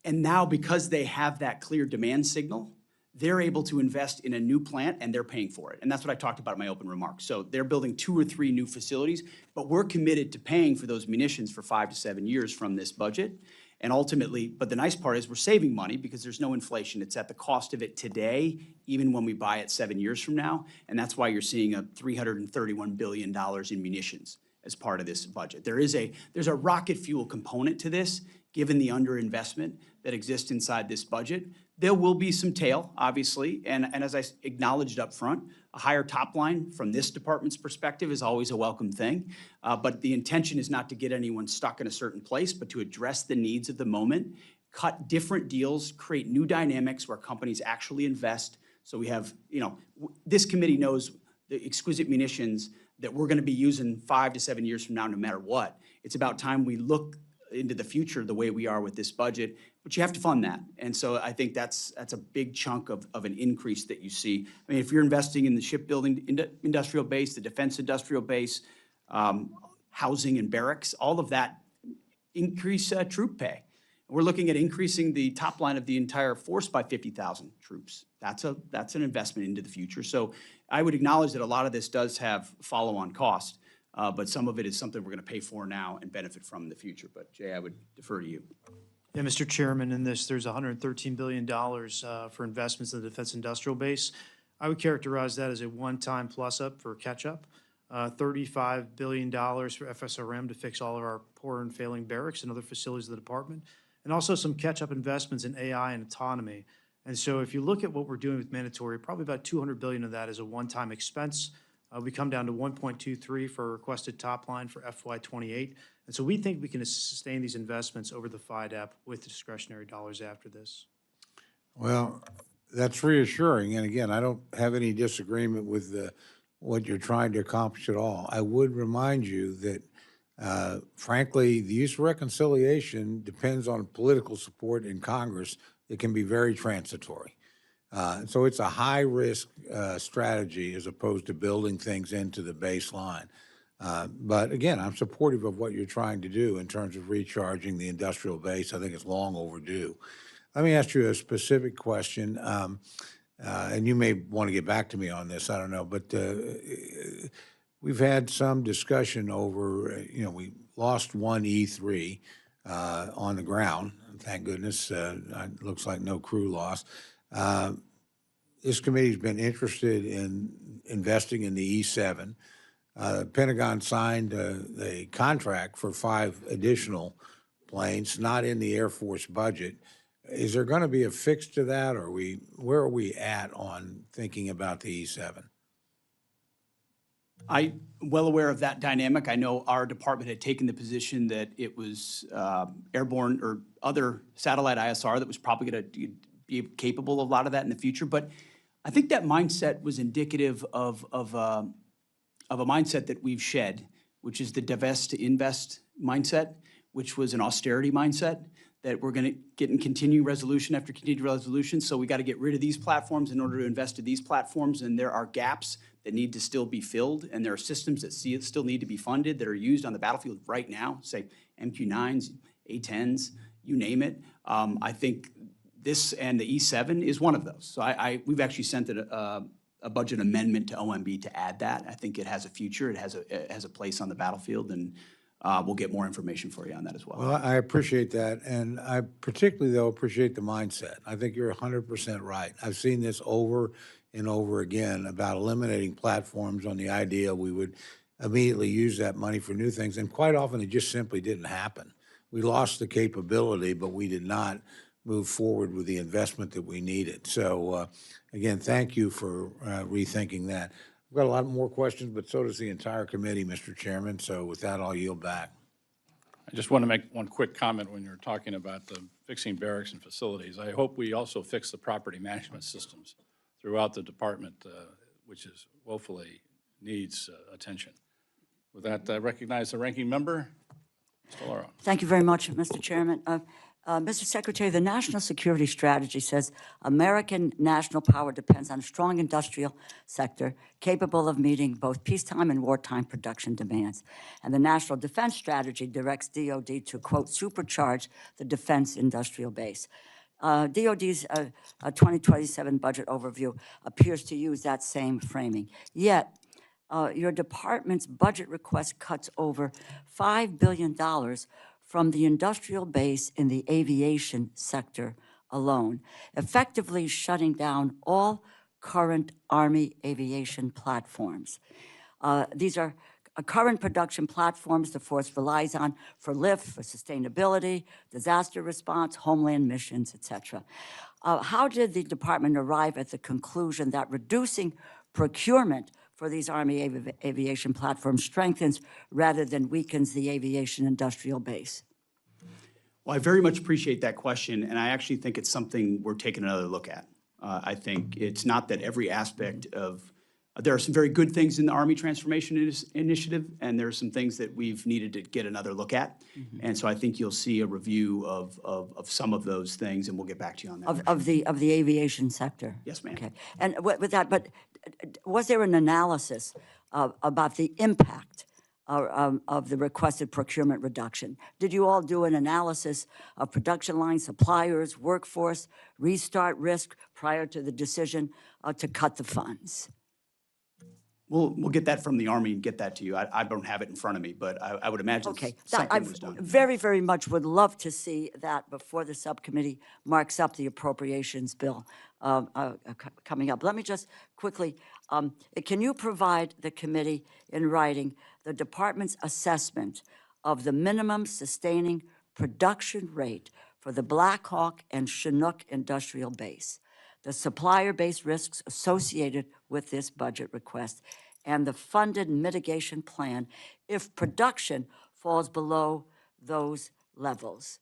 and now because they have that clear demand signal, they're able to invest in a new plant and they're paying for it. And that's what I talked about in my open remarks. So they're building 2 or 3 new facilities, but we're committed to paying for those munitions for 5 to 7 years from this budget. And ultimately, but the nice part is we're saving money because there's no inflation. It's at the cost of it today, even when we buy it 7 years from now. And that's why you're seeing a $331 billion in munitions as part of this budget. There's a rocket fuel component to this, given the underinvestment that exists inside this budget. There will be some tail, obviously, and as I acknowledged up front, a higher top line from this department's perspective is always a welcome thing. But the intention is not to get anyone stuck in a certain place, but to address the needs of the moment, cut different deals, create new dynamics where companies actually invest. So we have, this committee knows the exquisite munitions that we're going to be using 5 to 7 years from now, no matter what. It's about time we look into the future the way we are with this budget, but you have to fund that. And so I think that's a big chunk of an increase that you see. I mean, if you're investing in the shipbuilding industrial base, the defense industrial base, housing and barracks, all of that increase troop pay. We're looking at increasing the top line of the entire force by 50,000 troops. That's an investment into the future. So I would acknowledge that a lot of this does have follow-on cost. But some of it is something we're going to pay for now and benefit from in the future. But Jay, I would defer to you. Yeah, Mr. Chairman, in this, there's $113 billion for investments in the defense industrial base. I would characterize that as a one-time plus-up for catch-up. $35 billion for FSRM to fix all of our poor and failing barracks and other facilities of the department, and also some catch-up investments in AI and autonomy. And so if you look at what we're doing with mandatory, probably about $200 billion of that is a one-time expense. We come down to 1.23 for requested top line for FY28. And so we think we can sustain these investments over the FIDAP with discretionary dollars after this. Well, that's reassuring. And again, I don't have any disagreement with what you're trying to accomplish at all. I would remind you that, frankly, the use of reconciliation depends on political support in Congress. It can be very transitory. So it's a high-risk strategy as opposed to building things into the baseline. But again, I'm supportive of what you're trying to do in terms of recharging the industrial base. I think it's long overdue. Let me ask you a specific question, and you may want to get back to me on this, I don't know, but we've had some discussion over, we lost one E3 on the ground. Thank goodness, it looks like no crew loss. This committee's been interested in investing in the E7. Pentagon signed a contract for 5 additional planes, not in the Air Force budget. Is there going to be a fix to that, or where are we at on thinking about the E7? I'm well aware of that dynamic. I know our department had taken the position that it was airborne or other satellite ISR that was probably going to be capable of a lot of that in the future. But I think that mindset was indicative of a mindset that we've shed, which is the divest to invest mindset, which was an austerity mindset, that we're going to get in continuing resolution after continued resolution. So we got to get rid of these platforms in order to invest in these platforms. And there are gaps that need to still be filled. And there are systems that still need to be funded that are used on the battlefield right now, say MQ-9s, A-10s, you name it. I think this and the E7 is one of those. So we've actually sent a budget amendment to OMB to add that. I think it has a future. It has a place on the battlefield, and we'll get more information for you on that as well. Well, I appreciate that, and I particularly, though, appreciate the mindset. I think you're 100% right. I've seen this over and over again about eliminating platforms on the idea we would immediately use that money for new things, and quite often it just simply didn't happen. We lost the capability, but we did not move forward with the investment that we needed. So, again, thank you for rethinking that. I've got a lot more questions, but so does the entire committee, Mr. Chairman. So with that, I'll yield back. I just want to make one quick comment when you're talking about the fixing barracks and facilities. I hope we also fix the property management systems throughout the department, which is woefully needs attention. With that, I recognize the ranking member, Mr. Lauro. Thank you very much, Mr. Chairman. Mr. Secretary, the national security strategy says American national power depends on a strong industrial sector capable of meeting both peacetime and wartime production demands. And the national defense strategy directs DOD to, quote, supercharge the defense industrial base. DOD's 2027 budget overview appears to use that same framing. Yet, your department's budget request cuts over $5 billion from the industrial base in the aviation sector alone, effectively shutting down all current Army aviation platforms. These are current production platforms the force relies on for lift, for sustainability, disaster response, homeland missions, etc. How did the department arrive at the conclusion that reducing procurement for these Army aviation platforms strengthens rather than weakens the aviation industrial base? Well, I very much appreciate that question, and I actually think it's something we're taking another look at. I think it's not that every aspect of there are some very good things in the Army Transformation Initiative, and there are some things that we've needed to get another look at. And so I think you'll see a review of some of those things, and we'll get back to you on that. Of the aviation sector? Yes, ma'am. Okay. And with that, but was there an analysis about the impact of the requested procurement reduction? Did you all do an analysis of production lines, suppliers, workforce, restart risk prior to the decision to cut the funds? We'll get that from the Army and get that to you. I don't have it in front of me, but I would imagine something was done. Very, very much would love to see that before the subcommittee marks up the appropriations bill coming up. Let me just quickly, can you provide the committee in writing the department's assessment of the minimum sustaining production rate for the Black Hawk and Chinook industrial base, the supplier-based risks associated with this budget request, and the funded mitigation plan if production falls below those levels?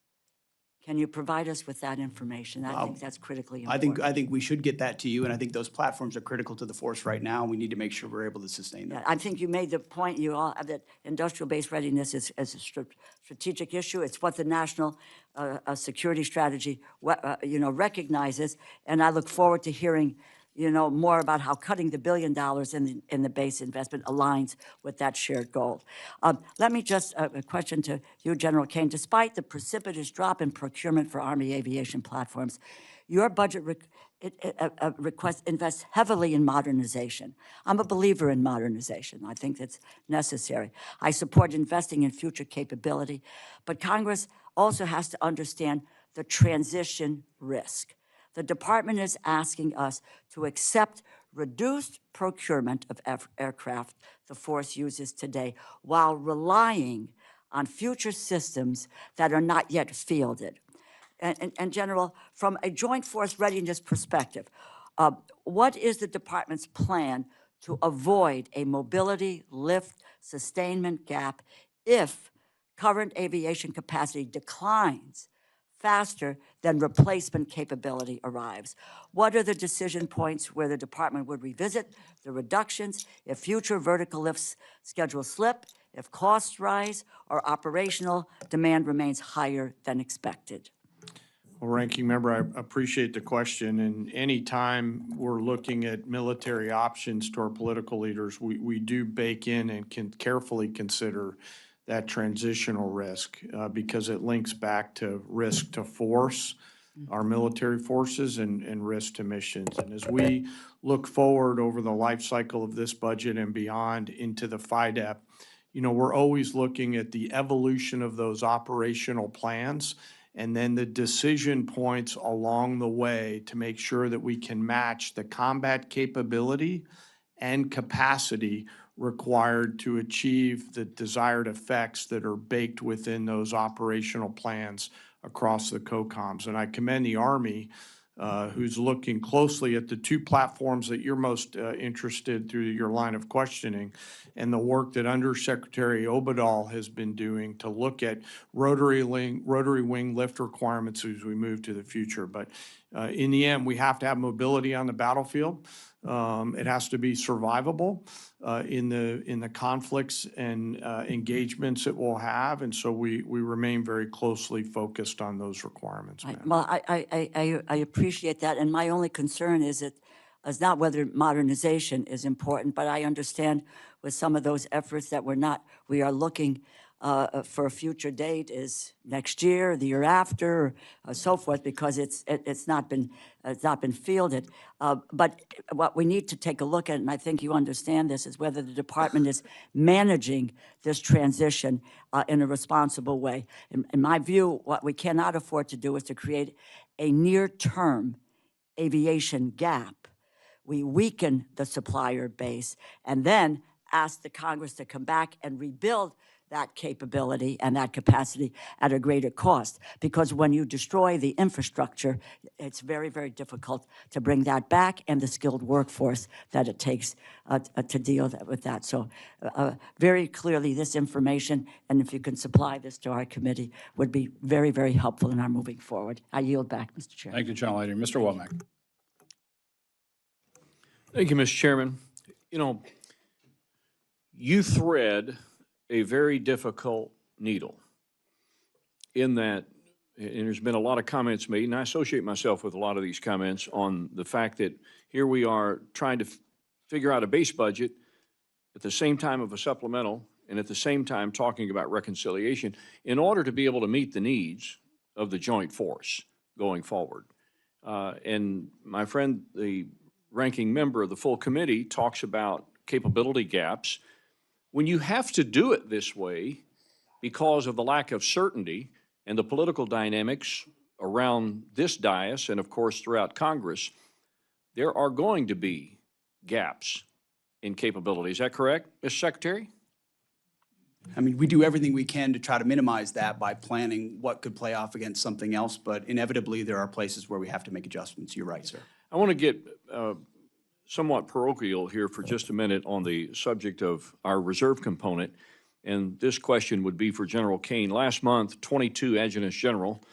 Can you provide us with that information? I think that's critically important. I think we should get that to you, and I think those platforms are critical to the force right now. We need to make sure we're able to sustain them. Yeah, I think you made the point, you all, that industrial-based readiness is a strategic issue. It's what the national security strategy, recognizes, and I look forward to hearing, more about how cutting the $1 billion in the base investment aligns with that shared goal. Let me just, a question to you, General Caine. Despite the precipitous drop in procurement for Army aviation platforms, your budget request invests heavily in modernization. I'm a believer in modernization. I think that's necessary. I support investing in future capability, but Congress also has to understand the transition risk. The department is asking us to accept reduced procurement of aircraft the force uses today while relying on future systems that are not yet fielded. And General, from a joint force readiness perspective, what is the department's plan to avoid a mobility lift sustainment gap if current aviation capacity declines faster than replacement capability arrives? What are the decision points where the department would revisit the reductions if future vertical lifts schedules slip, if costs rise, or operational demand remains higher than expected? Well, Ranking Member, I appreciate the question. And any time we're looking at military options to our political leaders, we do bake in and can carefully consider that transitional risk because it links back to risk to force, our military forces, and risk to missions. And as we look forward over the life cycle of this budget and beyond into the FYDP, we're always looking at the evolution of those operational plans and then the decision points along the way to make sure that we can match the combat capability and capacity required to achieve the desired effects that are baked within those operational plans across the COCOMs. And I commend the Army, who's looking closely at the two platforms that you're most interested through your line of questioning, and the work that Undersecretary Obadal has been doing to look at rotary wing lift requirements as we move to the future. But in the end, we have to have mobility on the battlefield. It has to be survivable in the conflicts and engagements it will have, and so we remain very closely focused on those requirements. Well, I appreciate that, and my only concern is not whether modernization is important, but I understand with some of those efforts that we are looking for a future date is next year, the year after, so forth, because it's not been fielded. But what we need to take a look at, and I think you understand this, is whether the department is managing this transition in a responsible way. In my view, what we cannot afford to do is to create a near-term aviation gap. We weaken the supplier base and then ask the Congress to come back and rebuild that capability and that capacity at a greater cost. Because when you destroy the infrastructure, it's very, very difficult to bring that back and the skilled workforce that it takes to deal with that. So very clearly, this information, and if you can supply this to our committee, would be very, very helpful in our moving forward. I yield back, Mr. Chair. Thank you, General Leader. Mr. Womack. Thank you, Mr. Chairman. You know, you thread a very difficult needle in that, and there's been a lot of comments made, and I associate myself with a lot of these comments on the fact that here we are trying to figure out a base budget at the same time of a supplemental and at the same time talking about reconciliation in order to be able to meet the needs of the joint force going forward. And my friend, the ranking member of the full committee, talks about capability gaps. When you have to do it this way because of the lack of certainty and the political dynamics around this dais and, of course, throughout Congress, there are going to be gaps in capability. Is that correct, Mr. Secretary? I mean, we do everything we can to try to minimize that by planning what could play off against something else, but inevitably there are places where we have to make adjustments. You're right, sir. I want to get somewhat parochial here for just a minute on the subject of our reserve component, and this question would be for General Caine. Last month, 22 adjutants general,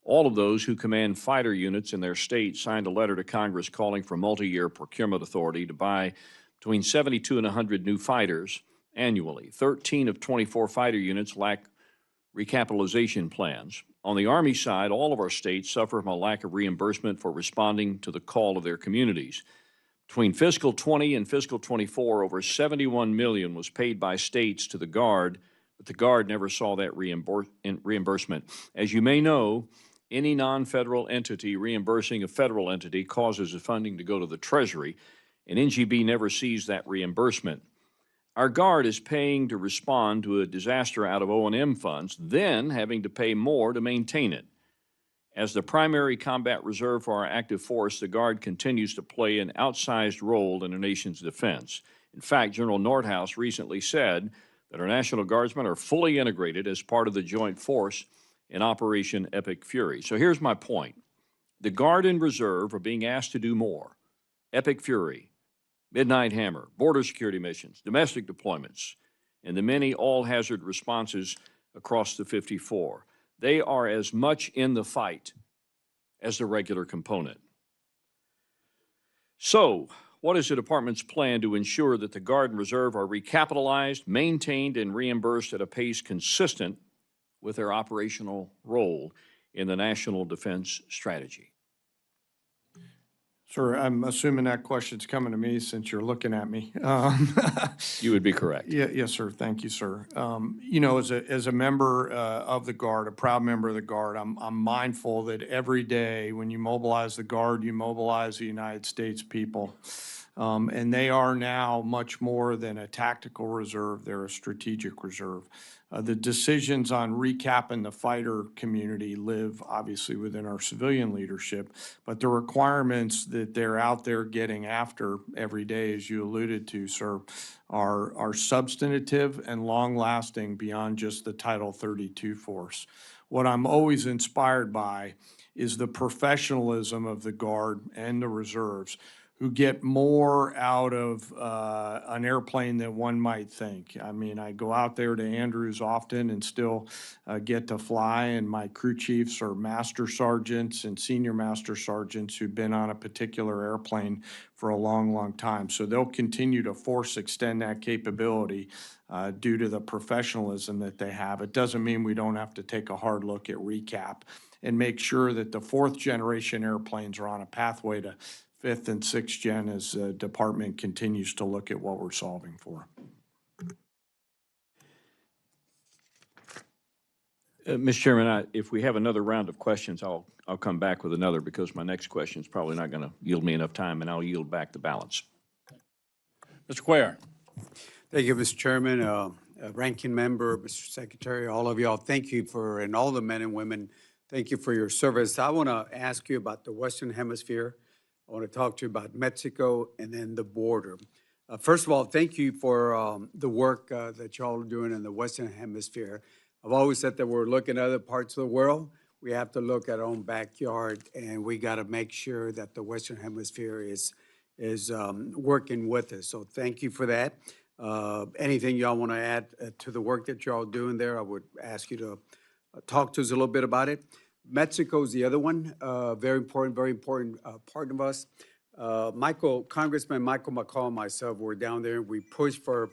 all of those who command fighter units in their state, signed a letter to Congress calling for multi-year procurement authority to buy between 72 and 100 new fighters annually. 13 of 24 fighter units lack recapitalization plans. On the Army side, all of our states suffer from a lack of reimbursement for responding to the call of their communities. Between fiscal 20 and fiscal 24, over $71 million was paid by states to the Guard, but the Guard never saw that reimbursement. As you may know, any non-federal entity reimbursing a federal entity causes the funding to go to the Treasury, and NGB never sees that reimbursement. Our Guard is paying to respond to a disaster out of O&M funds, then having to pay more to maintain it. As the primary combat reserve for our active force, the Guard continues to play an outsized role in the nation's defense. In fact, General Nordhaus recently said that our National Guardsmen are fully integrated as part of the joint force in Operation Epic Fury. So here's my point. The Guard and Reserve are being asked to do more. Epic Fury, Midnight Hammer, border security missions, domestic deployments, and the many all-hazard responses across the 54. They are as much in the fight as the regular component. So, what is the department's plan to ensure that the Guard and Reserve are recapitalized, maintained, and reimbursed at a pace consistent with their operational role in the national defense strategy? Sir, I'm assuming that question's coming to me since you're looking at me. You would be correct. Yeah, yes, sir. Thank you, sir. You know, as a member of the Guard, a proud member of the Guard, I'm mindful that every day when you mobilize the Guard, you mobilize the United States people. And they are now much more than a tactical reserve. They're a strategic reserve. The decisions on recapping the fighter community live obviously within our civilian leadership, but the requirements that they're out there getting after every day, as you alluded to, sir, are substantive and long-lasting beyond just the Title 32 force. What I'm always inspired by is the professionalism of the Guard and the reserves, who get more out of an airplane than one might think. I mean, I go out there to Andrews often and still get to fly, and my crew chiefs are master sergeants and senior master sergeants who've been on a particular airplane for a long, long time. So they'll continue to force extend that capability due to the professionalism that they have. It doesn't mean we don't have to take a hard look at recap and make sure that the fourth generation airplanes are on a pathway to fifth and sixth gen as the department continues to look at what we're solving for. Mr. Chairman, if we have another round of questions, I'll come back with another because my next question is probably not going to yield me enough time, and I'll yield back the balance. Mr. Cuellar. Thank you, Mr. Chairman, Ranking Member, Mr. Secretary, all of y'all. Thank you and all the men and women, thank you for your service. I want to ask you about the Western Hemisphere. I want to talk to you about Mexico and then the border. First of all, thank you for the work that y'all are doing in the Western Hemisphere. I've always said that we're looking at other parts of the world. We have to look at our own backyard, and we got to make sure that the Western Hemisphere is working with us. So thank you for that. Anything y'all want to add to the work that y'all doing there, I would ask you to talk to us a little bit about it. Mexico's the other one, very important part of us. Congressman Michael McCall and myself were down there. We pushed for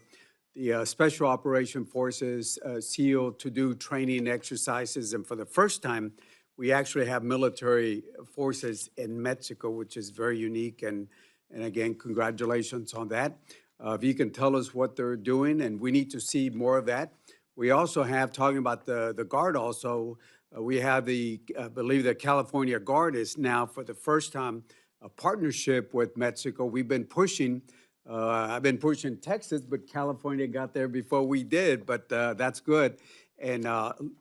the Special Operation Forces, SEAL, to do training exercises. And for the first time, we actually have military forces in Mexico, which is very unique. And again, congratulations on that. If you can tell us what they're doing, and we need to see more of that. We also have, talking about the Guard also, we have I believe the California Guard is now for the first time a partnership with Mexico. We've been pushing, I've been pushing Texas, but California got there before we did, but that's good. And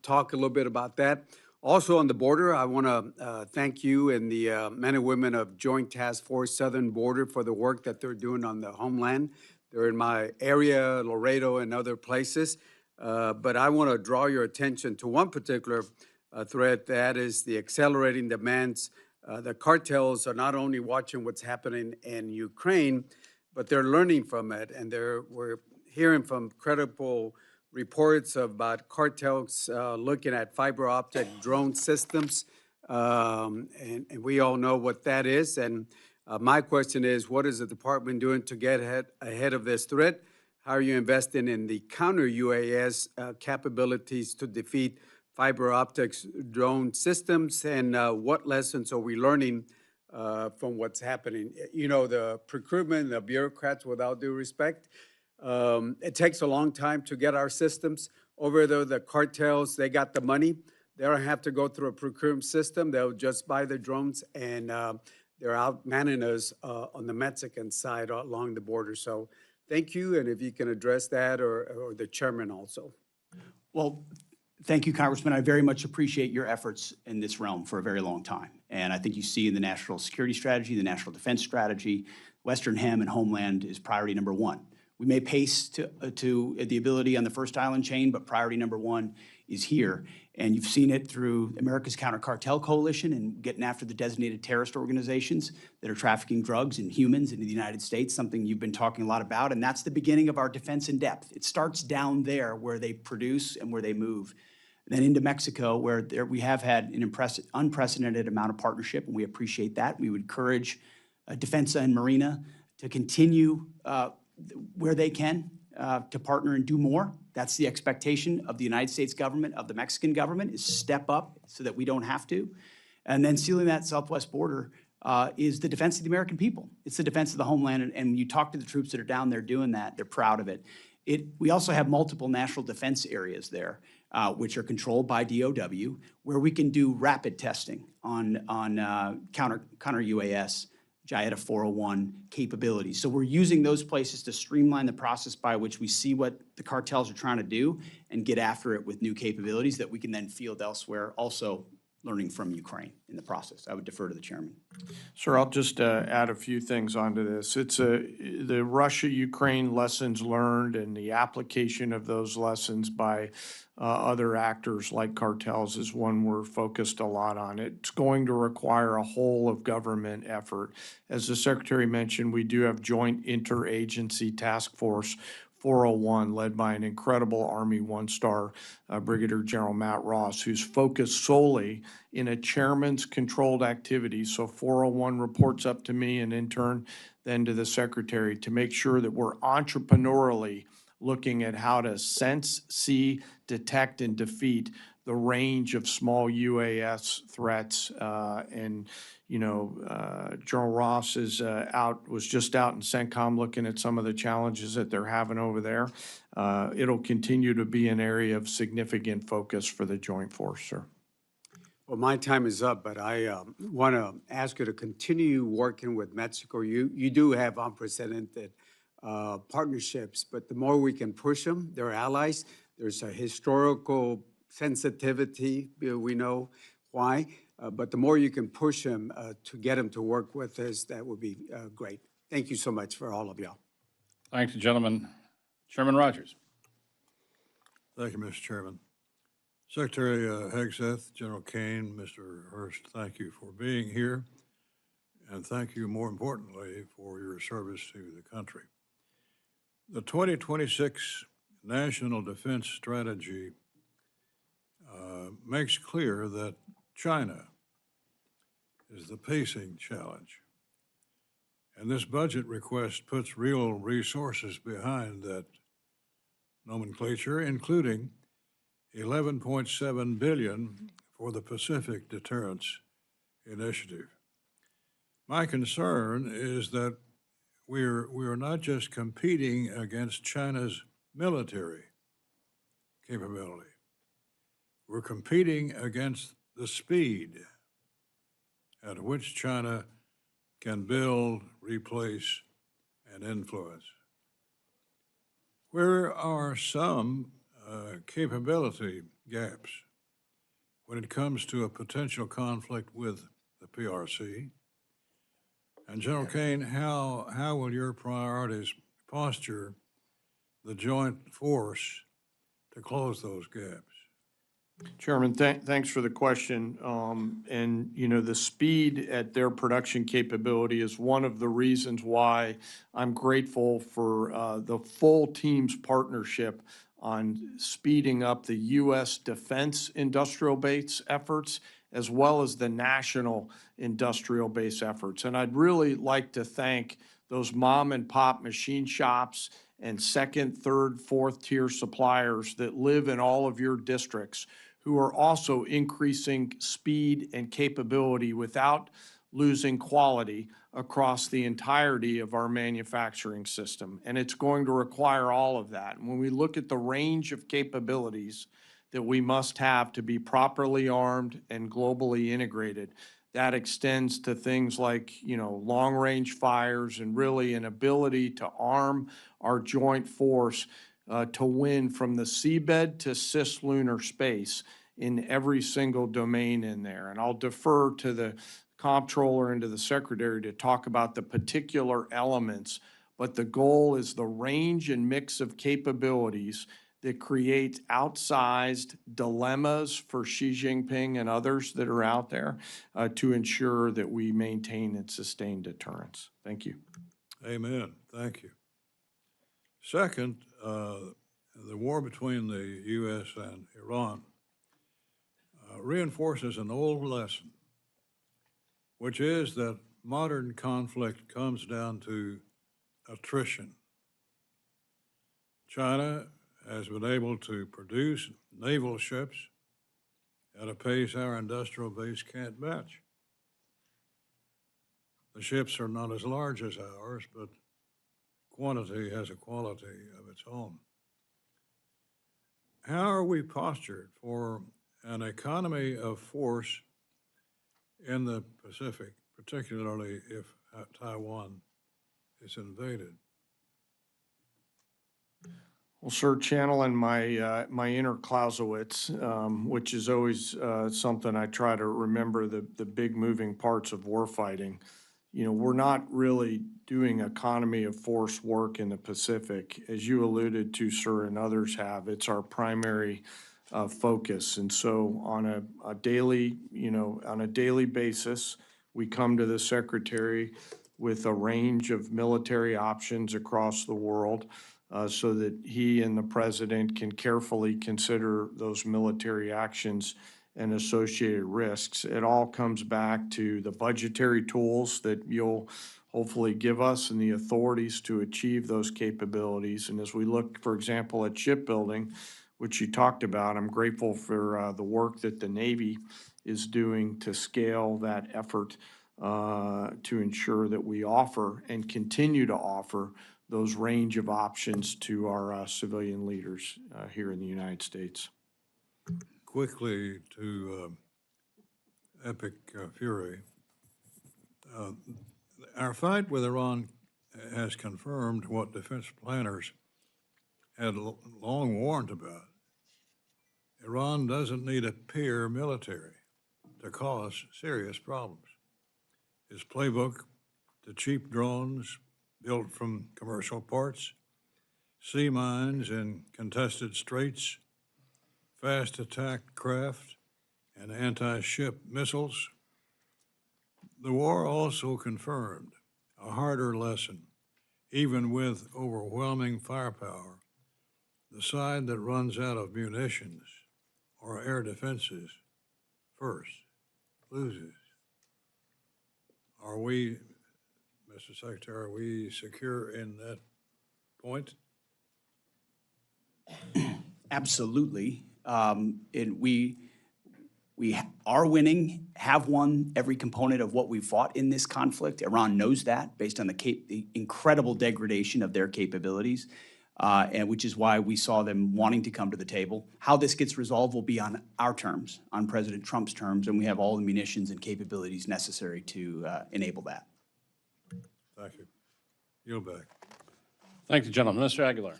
talk a little bit about that. Also on the border, I want to thank you and the men and women of Joint Task Force Southern Border for the work that they're doing on the homeland. They're in my area, Laredo and other places. But I want to draw your attention to one particular threat, that is the accelerating demands. The cartels are not only watching what's happening in Ukraine, but they're learning from it. And we're hearing from credible reports about cartels looking at fiber optic drone systems, and we all know what that is. And my question is, what is the department doing to get ahead of this threat? How are you investing in the counter-UAS capabilities to defeat fiber optics drone systems? And what lessons are we learning from what's happening? You know, the procurement, the bureaucrats, with all due respect, it takes a long time to get our systems. Over there, the cartels, they got the money. They don't have to go through a procurement system. They'll just buy the drones, and they're outmanning us on the Mexican side along the border. So thank you, and if you can address that, or the chairman also. Well, thank you, Congressman. I very much appreciate your efforts in this realm for a very long time. And I think you see in the national security strategy, the national defense strategy, Western Hem and Homeland is priority number one. We may pace to the ability on the first island chain, but priority number one is here. And you've seen it through America's Counter Cartel Coalition and getting after the designated terrorist organizations that are trafficking drugs and humans into the United States, something you've been talking a lot about. And that's the beginning of our defense in depth. It starts down there where they produce and where they move. And then into Mexico, where we have had an unprecedented amount of partnership, and we appreciate that. We would encourage Defensa and Marina to continue where they can to partner and do more. That's the expectation of the United States government, of the Mexican government, is step up so that we don't have to. And then sealing that southwest border is the defense of the American people. It's the defense of the homeland. And when you talk to the troops that are down there doing that, they're proud of it. We also have multiple national defense areas there, which are controlled by DOW, where we can do rapid testing on counter-UAS, JIATA 401 capabilities. So we're using those places to streamline the process by which we see what the cartels are trying to do and get after it with new capabilities that we can then field elsewhere, also learning from Ukraine in the process. I would defer to the chairman. Sir, I'll just add a few things onto this. It's the Russia-Ukraine lessons learned and the application of those lessons by other actors like cartels is one we're focused a lot on. It's going to require a whole of government effort. As the Secretary mentioned, we do have Joint Interagency Task Force 401, led by an incredible Army one-star Brigadier General Matt Ross, who's focused solely in a chairman's controlled activity. So 401 reports up to me and in turn then to the Secretary to make sure that we're entrepreneurially looking at how to sense, see, detect, and defeat the range of small UAS threats. And, you know, General Ross was just out in CENTCOM looking at some of the challenges that they're having over there. It'll continue to be an area of significant focus for the Joint Force, sir. Well, my time is up, but I want to ask you to continue working with Mexico. You do have unprecedented partnerships, but the more we can push them, they're allies. There's a historical sensitivity, we know why, but the more you can push them to get them to work with us, that would be great. Thank you so much for all of y'all. Thank you, gentlemen. Chairman Rogers. Thank you, Mr. Chairman. Secretary Hegseth, General Caine, Mr. Hurst, thank you for being here, and thank you, more importantly, for your service to the country. The 2026 National Defense Strategy makes clear that China is the pacing challenge, and this budget request puts real resources behind that nomenclature, including $11.7 billion for the Pacific Deterrence Initiative. My concern is that we are not just competing against China's military capability. We're competing against the speed at which China can build, replace, and influence. Where are some capability gaps when it comes to a potential conflict with the PRC? And General Caine, how will your priorities posture the joint force to close those gaps? Chairman, thanks for the question. And, you know, the speed at their production capability is one of the reasons why I'm grateful for the full team's partnership on speeding up the U.S. defense industrial base efforts, as well as the national industrial base efforts. And I'd really like to thank those mom and pop machine shops and second, third, fourth tier suppliers that live in all of your districts, who are also increasing speed and capability without losing quality across the entirety of our manufacturing system. And it's going to require all of that. And when we look at the range of capabilities that we must have to be properly armed and globally integrated, that extends to things like, you know, long-range fires and really an ability to arm our joint force to win from the seabed to cislunar space in every single domain in there. And I'll defer to the comptroller and to the secretary to talk about the particular elements, but the goal is the range and mix of capabilities that create outsized dilemmas for Xi Jinping and others that are out there to ensure that we maintain and sustain deterrence. Thank you. Amen. Thank you. Second, the war between the U.S. and Iran reinforces an old lesson, which is that modern conflict comes down to attrition. China has been able to produce naval ships at a pace our industrial base can't match. The ships are not as large as ours, but quantity has a quality of its own. How are we postured for an economy of force in the Pacific, particularly if Taiwan is invaded? Well, sir, channeling my my inner Clausewitz, which is always something I try to remember, the big moving parts of warfighting. You know, we're not really doing economy of force work in the Pacific. As you alluded to, sir, and others have, it's our primary focus. And so on a daily, you know, on a daily basis, we come to the secretary with a range of military options across the world so that he and the president can carefully consider those military actions and associated risks. It all comes back to the budgetary tools that you'll hopefully give us and the authorities to achieve those capabilities. And as we look, for example, at shipbuilding, which you talked about. I'm grateful for the work that the Navy is doing to scale that effort to ensure that we offer and continue to offer those range of options to our civilian leaders here in the United States. Quickly to Epic Fury. Our fight with Iran has confirmed what defense planners had long warned about. Iran doesn't need a peer military to cause serious problems. Its playbook to cheap drones built from commercial parts, sea mines in contested straits, fast attack craft, and anti-ship missiles. The war also confirmed a harder lesson. Even with overwhelming firepower, the side that runs out of munitions or air defenses first loses. Are we, Mr. Secretary, are we secure in that point? Absolutely. And we are winning, have won every component of what we fought in this conflict. Iran knows that based on the incredible degradation of their capabilities, and which is why we saw them wanting to come to the table. How this gets resolved will be on our terms, on President Trump's terms, and we have all the munitions and capabilities necessary to enable that. Thank you. Yield back. Thank you, gentlemen. Mr. Aguilar.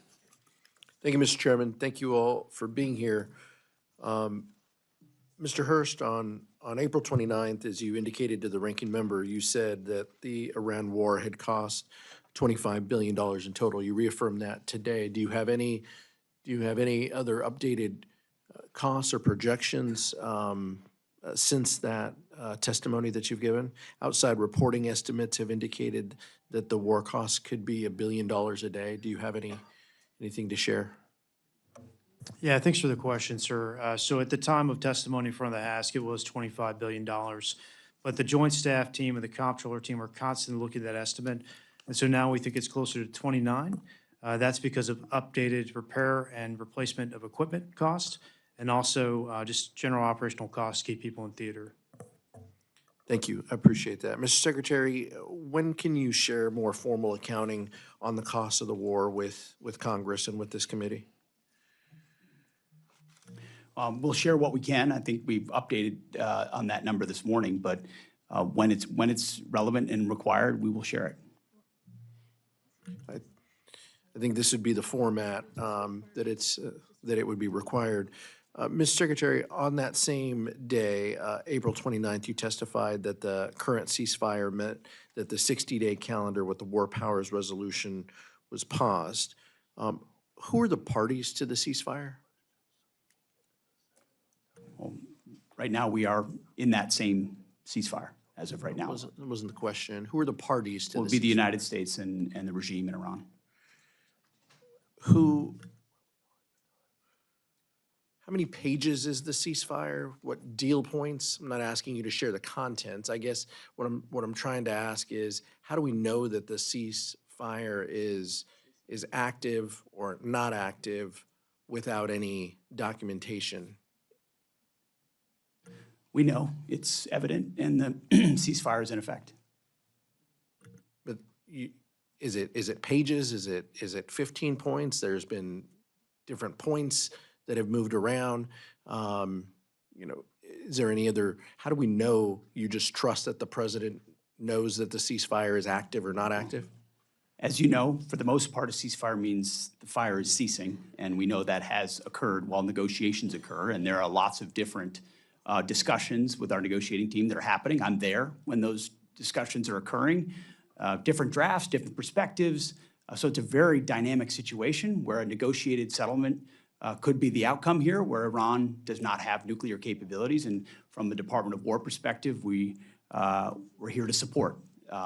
Thank you, Mr. Chairman. Thank you all for being here. Mr. Hurst, on April 29th, as you indicated to the ranking member, you said that the Iran war had cost $25 billion in total. You reaffirmed that today. Do you have any other updated costs or projections since that testimony that you've given? Outside reporting estimates have indicated that the war costs could be $1 billion a day. Do you have anything to share? Yeah, thanks for the question, sir. So at the time of testimony in front of the House, it was $25 billion. But the Joint Staff team and the Comptroller team are constantly looking at that estimate. And so now we think it's closer to 29. That's because of updated repair and replacement of equipment costs, and also just general operational costs to keep people in theater. Thank you. I appreciate that. Mr. Secretary, when can you share more formal accounting on the cost of the war with Congress and with this committee? We'll share what we can. I think we've updated on that number this morning, but when it's relevant and required, we will share it. I think this would be the format that it would be required. Mr. Secretary, on that same day, April 29th, you testified that the current ceasefire meant that the 60-day calendar with the War Powers Resolution was paused. Who are the parties to the ceasefire? Well, right now, we are in that same ceasefire as of right now. That wasn't the question. Who are the parties to Will be the United States and the regime in Iran. How many pages is the ceasefire? What deal points? I'm not asking you to share the contents. I guess what I'm trying to ask is, how do we know that the ceasefire is active or not active without any documentation? We know it's evident, and the ceasefire is in effect. But is it pages? Is it 15 points? There's been different points that have moved around. Is there any other? How do we know you just trust that the president knows that the ceasefire is active or not active? As you know, for the most part, a ceasefire means the fire is ceasing, and we know that has occurred while negotiations occur, and there are lots of different discussions with our negotiating team that are happening. I'm there when those discussions are occurring. Different drafts, different perspectives. So it's a very dynamic situation where a negotiated settlement could be the outcome here, where Iran does not have nuclear capabilities. And from the Department of War perspective, we're here to support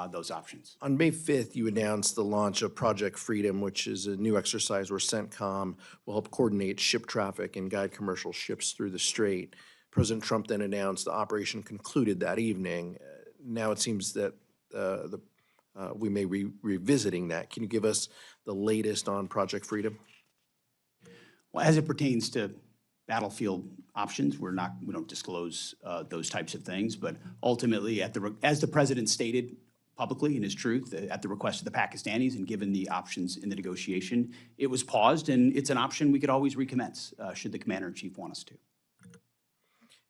those options. On May 5th, you announced the launch of Project Freedom, which is a new exercise where CENTCOM will help coordinate ship traffic and guide commercial ships through the strait. President Trump then announced the operation concluded that evening. Now it seems that we may be revisiting that. Can you give us the latest on Project Freedom? Well, as it pertains to battlefield options, we don't disclose those types of things, but ultimately, as the president stated publicly in his truth, at the request of the Pakistanis and given the options in the negotiation, it was paused, and it's an option we could always recommence should the commander-in-chief want us to.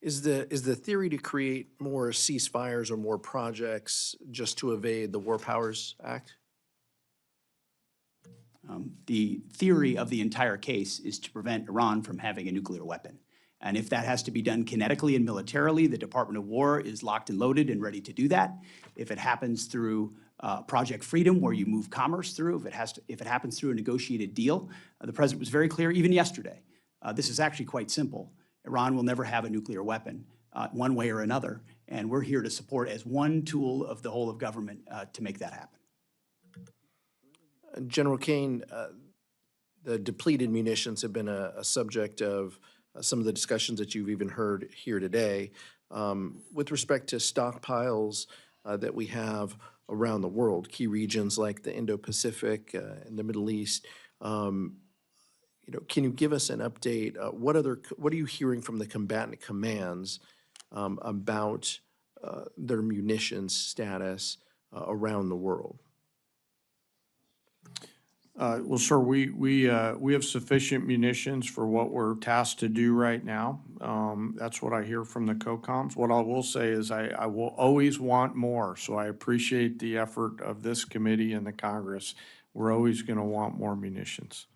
Is the theory to create more ceasefires or more projects just to evade the War Powers Act? The theory of the entire case is to prevent Iran from having a nuclear weapon. And if that has to be done kinetically and militarily, the Department of War is locked and loaded and ready to do that. If it happens through Project Freedom, where you move commerce through, if it happens through a negotiated deal, the president was very clear even yesterday. This is actually quite simple. Iran will never have a nuclear weapon one way or another, and we're here to support as one tool of the whole of government to make that happen. General Caine, the depleted munitions have been a subject of some of the discussions that you've even heard here today. With respect to stockpiles that we have around the world, key regions like the Indo-Pacific and the Middle East, can you give us an update? What are you hearing from the combatant commands about their munitions status around the world? Well, sir, we have sufficient munitions for what we're tasked to do right now. That's what I hear from the COCOMs. What I will say is I will always want more, so I appreciate the effort of this committee and the Congress. We're always going to want more munitions.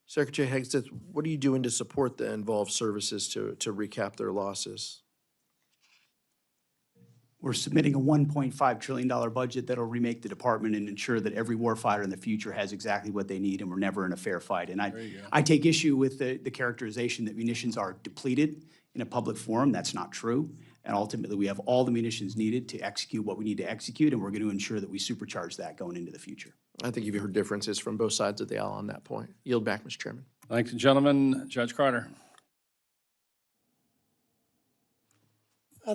Secretary Hegseth, what are you doing to support the involved services to recap their losses? We're submitting a $1.5 trillion budget that'll remake the department and ensure that every warfighter in the future has exactly what they need, and we're never in a fair fight. And I take issue with the characterization that munitions are depleted in a public forum. That's not true. And ultimately, we have all the munitions needed to execute what we need to execute, and we're going to ensure that we supercharge that going into the future. I think you've heard differences from both sides of the aisle on that point. Yield back, Mr. Chairman. Thank you, gentlemen. Judge Carter.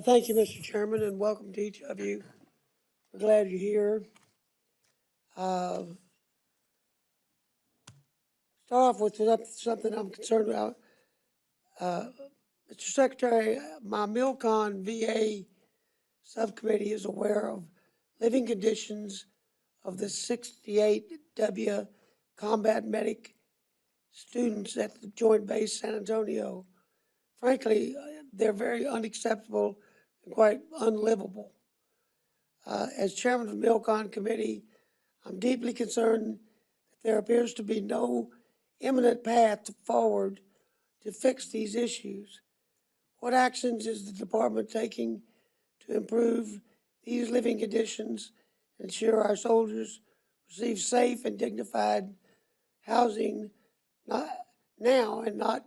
Thank you, Mr. Chairman, and welcome to each of you. We're glad you're here. Start off with something I'm concerned about. Mr. Secretary, my MILCON VA subcommittee is aware of living conditions of the 68W combat medic students at the Joint Base San Antonio. Frankly, they're very unacceptable and quite unlivable. As chairman of the MILCON committee, I'm deeply concerned that there appears to be no imminent path forward to fix these issues. What actions is the department taking to improve these living conditions and ensure our soldiers receive safe and dignified housing not now and not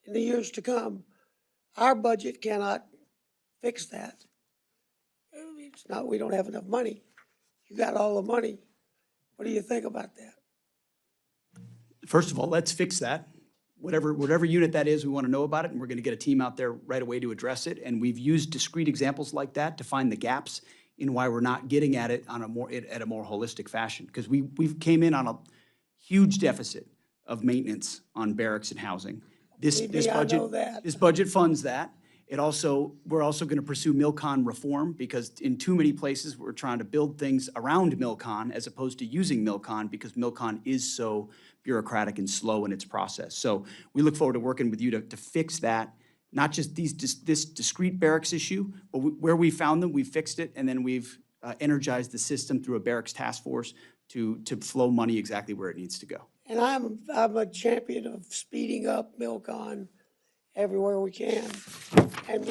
in the years to come? Our budget cannot fix that. It's not, we don't have enough money. You got all the money. What do you think about that? First of all, let's fix that. Whatever unit that is, we want to know about it, and we're going to get a team out there right away to address it. And we've used discrete examples like that to find the gaps in why we're not getting at it on a more holistic fashion. Because we've came in on a huge deficit of maintenance on barracks and housing. This budget funds that. We're also going to pursue MILCON reform, because in too many places we're trying to build things around MILCON as opposed to using MILCON, because MILCON is so bureaucratic and slow in its process. So we look forward to working with you to fix that, not just this discrete barracks issue, but where we found them, we fixed it, and then we've energized the system through a barracks task force to flow money exactly where it needs to go. And I'm a champion of speeding up MILCON everywhere we can. And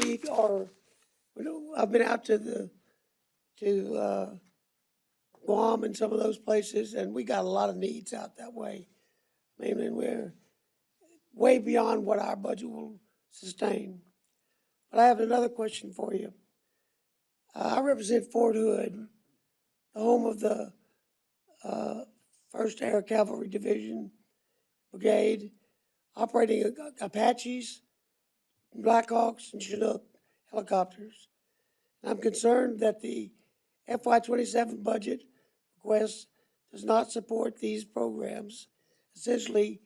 I've been out to Guam and some of those places, and we got a lot of needs out that way. I mean, we're way beyond what our budget will sustain. But I have another question for you. I represent Fort Hood, the home of the 1st Air Cavalry Division Brigade, operating Apaches, Blackhawks, and Chinook helicopters. And I'm concerned that the FY27 budget request does not support these programs, essentially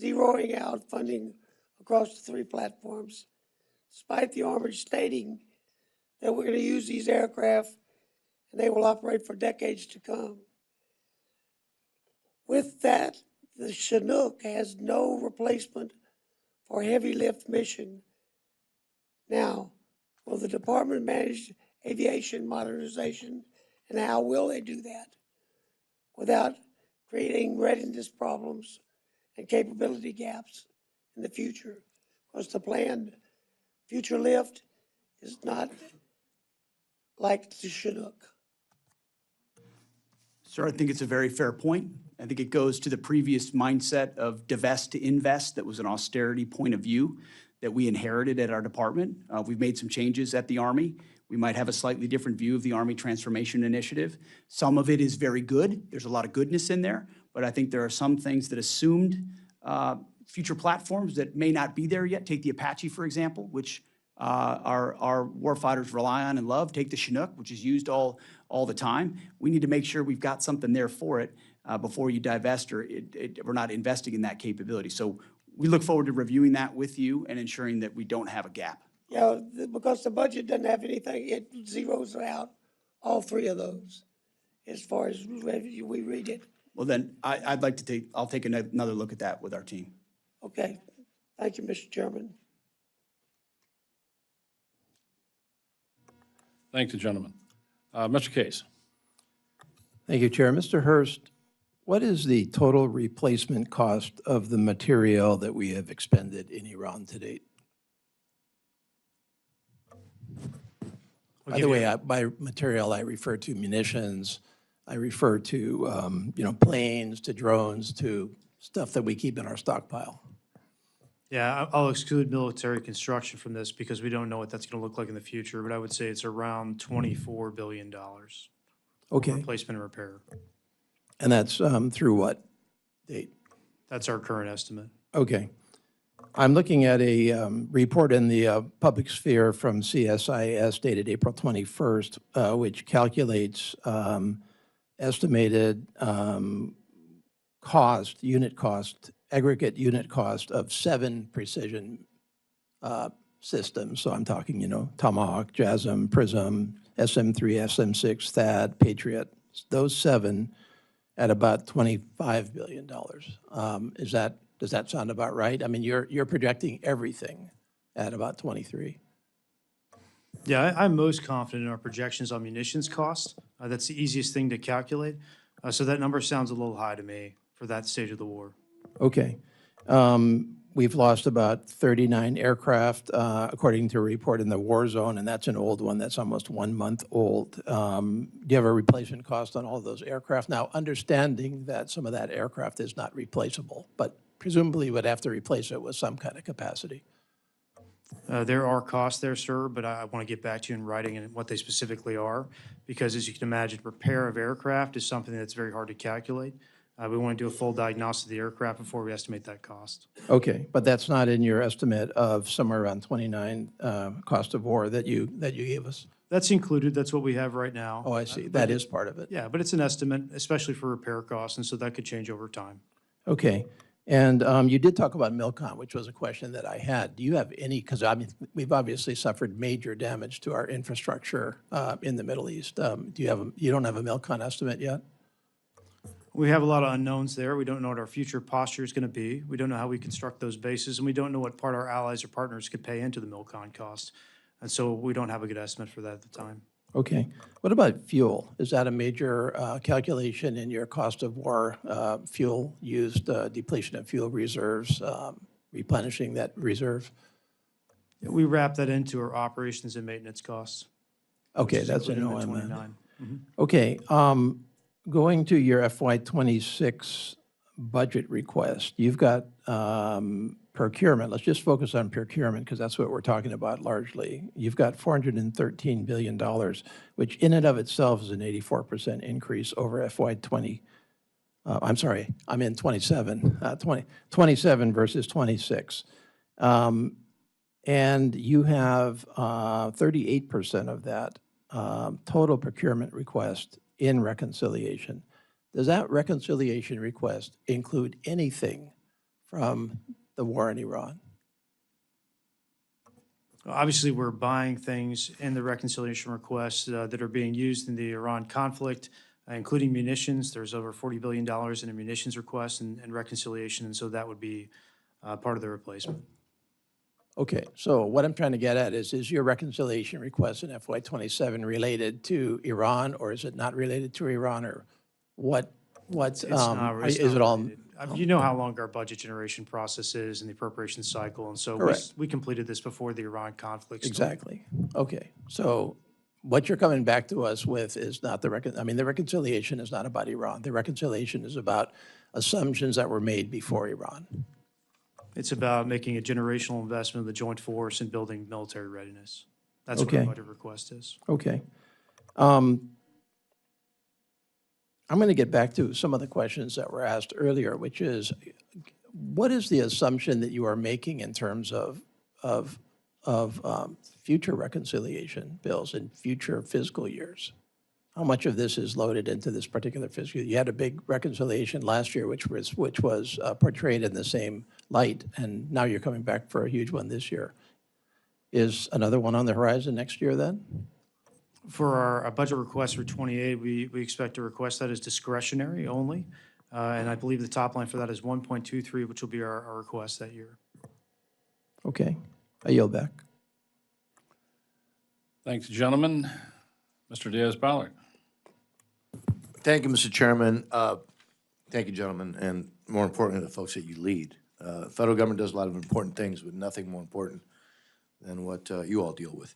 zeroing out funding across the three platforms, despite the Army stating that we're going to use these aircraft and they will operate for decades to come. With that, the Chinook has no replacement for heavy lift mission. Now, will the department manage aviation modernization, and how will they do that without creating readiness problems and capability gaps in the future? Because the planned future lift is not like the Chinook. Sir, I think it's a very fair point. I think it goes to the previous mindset of divest to invest. That was an austerity point of view that we inherited at our department. We've made some changes at the Army. We might have a slightly different view of the Army Transformation Initiative. Some of it is very good. There's a lot of goodness in there, but I think there are some things that assumed future platforms that may not be there yet. Take the Apache, for example, which our warfighters rely on and love. Take the Chinook, which is used all the time. We need to make sure we've got something there for it before you divest or we're not investing in that capability. So we look forward to reviewing that with you and ensuring that we don't have a gap. Yeah, because the budget doesn't have anything, it zeroes out all three of those as far as we read it. Well, then I'll take another look at that with our team. Okay. Thank you, Mr. Chairman. Thank you, gentlemen. Mr. Case. Thank you, Chair. Mr. Hurst, what is the total replacement cost of the material that we have expended in Iran to date? By the way, by material, I refer to munitions. I refer to, planes, to drones, to stuff that we keep in our stockpile. Yeah, I'll exclude military construction from this because we don't know what that's going to look like in the future, but I would say it's around $24 billion. Okay. Replacement and repair. And that's through what date? That's our current estimate. Okay. I'm looking at a report in the public sphere from CSIS dated April 21st, which calculates estimated aggregate unit cost of 7 precision systems. So I'm talking, Tomahawk, JASSM, PrISM, SM-3, SM-6, THAAD, Patriot, those 7 at about $25 billion. Does that sound about right? I mean, you're projecting everything at about 23. Yeah, I'm most confident in our projections on munitions costs. That's the easiest thing to calculate. So that number sounds a little high to me for that stage of the war. Okay. We've lost about 39 aircraft, according to a report in the war zone, and that's an old one. That's almost 1 month old. Do you have a replacement cost on all of those aircraft? Now, understanding that some of that aircraft is not replaceable, but presumably would have to replace it with some kind of capacity. There are costs there, sir, but I want to get back to you in writing and what they specifically are, because as you can imagine, repair of aircraft is something that's very hard to calculate. We want to do a full diagnosis of the aircraft before we estimate that cost. Okay, but that's not in your estimate of somewhere around 29 cost of war that you gave us? That's included. That's what we have right now. Oh, I see. That is part of it. Yeah, but it's an estimate, especially for repair costs, and so that could change over time. Okay. And you did talk about MILCON, which was a question that I had. Do you have any, because I mean, we've obviously suffered major damage to our infrastructure in the Middle East. You don't have a MILCON estimate yet? We have a lot of unknowns there. We don't know what our future posture is going to be. We don't know how we construct those bases, and we don't know what part our allies or partners could pay into the MILCON cost. And so we don't have a good estimate for that at the time. Okay. What about fuel? Is that a major calculation in your cost of war, fuel used, depletion of fuel reserves, replenishing that reserve? We wrap that into our operations and maintenance costs. Okay, that's an included in the OM. 29. Okay. Going to your FY26 budget request, you've got procurement. Let's just focus on procurement because that's what we're talking about largely. You've got $413 billion, which in and of itself is an 84% increase over FY20. I'm sorry, I'm in 27, 27 versus 26. And you have 38% of that total procurement request in reconciliation. Does that reconciliation request include anything from the war in Iran? Obviously, we're buying things in the reconciliation requests that are being used in the Iran conflict, including munitions. There's over $40 billion in a munitions request and reconciliation, and so that would be part of the replacement. Okay, so what I'm trying to get at is your reconciliation request in FY '27 related to Iran, or is it not related to Iran, or what, It's not is it all? related. You know how long our budget generation process is and the appropriation cycle, and so Correct. we completed this before the Iran conflict started. Exactly. Okay, so what you're coming back to us with is not the the reconciliation is not about Iran. The reconciliation is about assumptions that were made before Iran. It's about making a generational investment in the joint force and building military readiness. That's what Okay. our budget request is. Okay. I'm going to get back to some of the questions that were asked earlier, which is, what is the assumption that you are making in terms of future reconciliation bills in future fiscal years? How much of this is loaded into this particular fiscal year? You had a big reconciliation last year, which was portrayed in the same light, and now you're coming back for a huge one this year. Is another one on the horizon next year then? For our budget request for '28, we expect to request that as discretionary only. And I believe the top line for that is 1.23, which will be our request that year. Okay, I yield back. Thanks, gentlemen. Mr. Diaz-Balart. Thank you, Mr. Chairman. Thank you, gentlemen, and more importantly, the folks that you lead. Federal government does a lot of important things, but nothing more important than what you all deal with.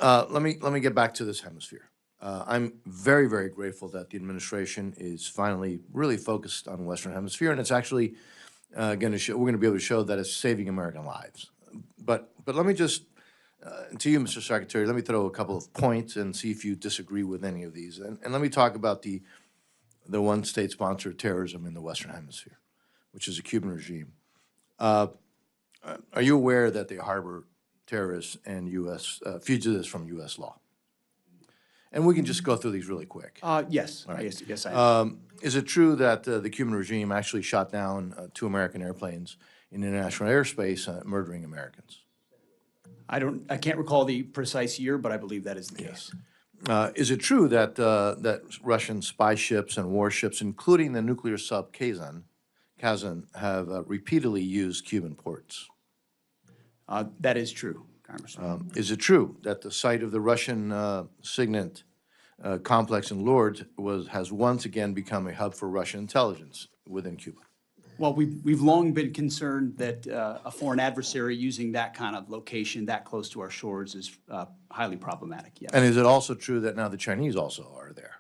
Let me get back to this hemisphere. I'm very, very grateful that the administration is finally really focused on the Western Hemisphere, and it's actually going to show. We're going to be able to show that it's saving American lives. But let me just to you, Mr. Secretary, let me throw a couple of points and see if you disagree with any of these. And let me talk about the one state sponsor of terrorism in the Western Hemisphere, which is the Cuban regime. Are you aware that they harbor terrorists and U.S. Fugitives from U.S. law? And we can just go through these really quick. Yes, Right. yes, I am. Is it true that the Cuban regime actually shot down 2 American airplanes in international airspace, murdering Americans? I can't recall the precise year, but I believe that is the case. Is it true that that Russian spy ships and warships, including the nuclear sub Kazan, have repeatedly used Cuban ports? That is true, Congressman. Is it true that the site of the Russian Signet complex in Lourdes has once again become a hub for Russian intelligence within Cuba? Well, we've long been concerned that a foreign adversary using that kind of location that close to our shores is highly problematic, yes. And is it also true that now the Chinese also are there?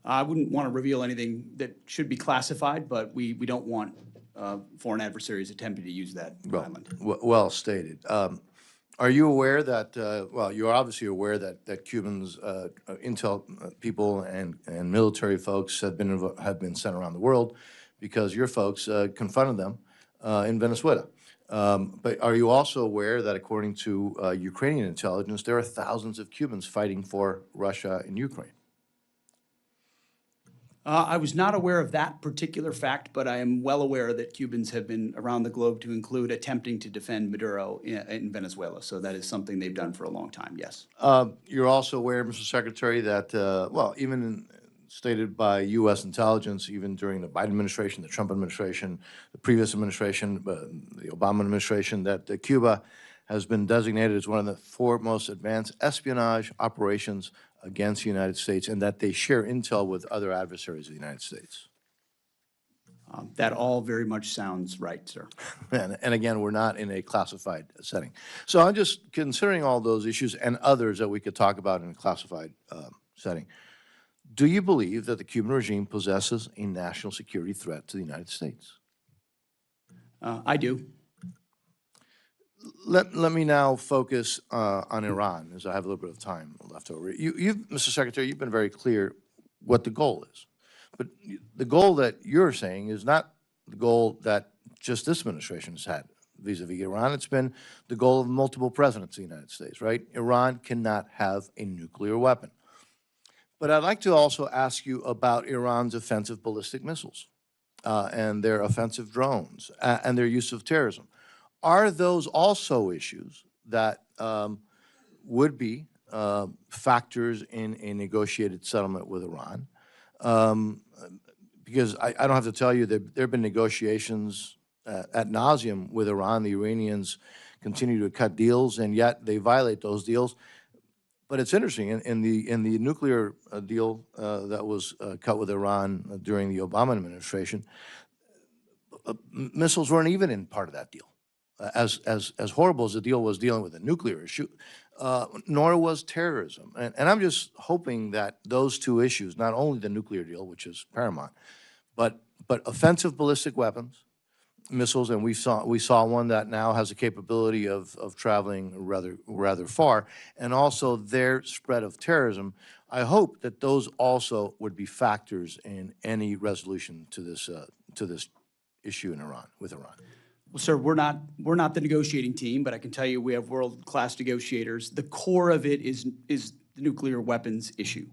I wouldn't want to reveal anything that should be classified, but we don't want foreign adversaries attempting to use that island. Well stated. Are you aware that, well, you're obviously aware that Cubans, intel people and military folks have been sent around the world because your folks confronted them in Venezuela. But are you also aware that according to Ukrainian intelligence, there are thousands of Cubans fighting for Russia in Ukraine? I was not aware of that particular fact, but I am well aware that Cubans have been around the globe, to include attempting to defend Maduro in Venezuela. So that is something they've done for a long time, yes. You're also aware, Mr. Secretary, that, well, even stated by U.S. intelligence, even during the Biden administration, the Trump administration, the previous administration, the Obama administration, that Cuba has been designated as one of the 4 most advanced espionage operations against the United States, and that they share intel with other adversaries of the United States. That all very much sounds right, sir. And again, we're not in a classified setting. So I'm just considering all those issues and others that we could talk about in a classified setting. Do you believe that the Cuban regime possesses a national security threat to the United States? I do. Let me now focus on Iran, as I have a little bit of time left over. Mr. Secretary, you've been very clear what the goal is. But the goal that you're saying is not the goal that just this administration has had vis-a-vis Iran. It's been the goal of multiple presidents of the United States, right? Iran cannot have a nuclear weapon. But I'd like to also ask you about Iran's offensive ballistic missiles. and their offensive drones and their use of terrorism. Are those also issues that would be factors in a negotiated settlement with Iran? Because I don't have to tell you that there have been negotiations ad nauseum with Iran. The Iranians continue to cut deals, and yet they violate those deals. But it's interesting, in the nuclear deal that was cut with Iran during the Obama administration, missiles weren't even in part of that deal. As horrible as the deal was dealing with the nuclear issue, nor was terrorism. And I'm just hoping that those two issues, not only the nuclear deal, which is paramount, but offensive ballistic weapons, missiles, and we saw one that now has a capability of traveling rather far, and also their spread of terrorism. I hope that those also would be factors in any resolution to this issue in Iran, with Iran. Well, sir, we're not the negotiating team, but I can tell you we have world-class negotiators. The core of it is the nuclear weapons issue.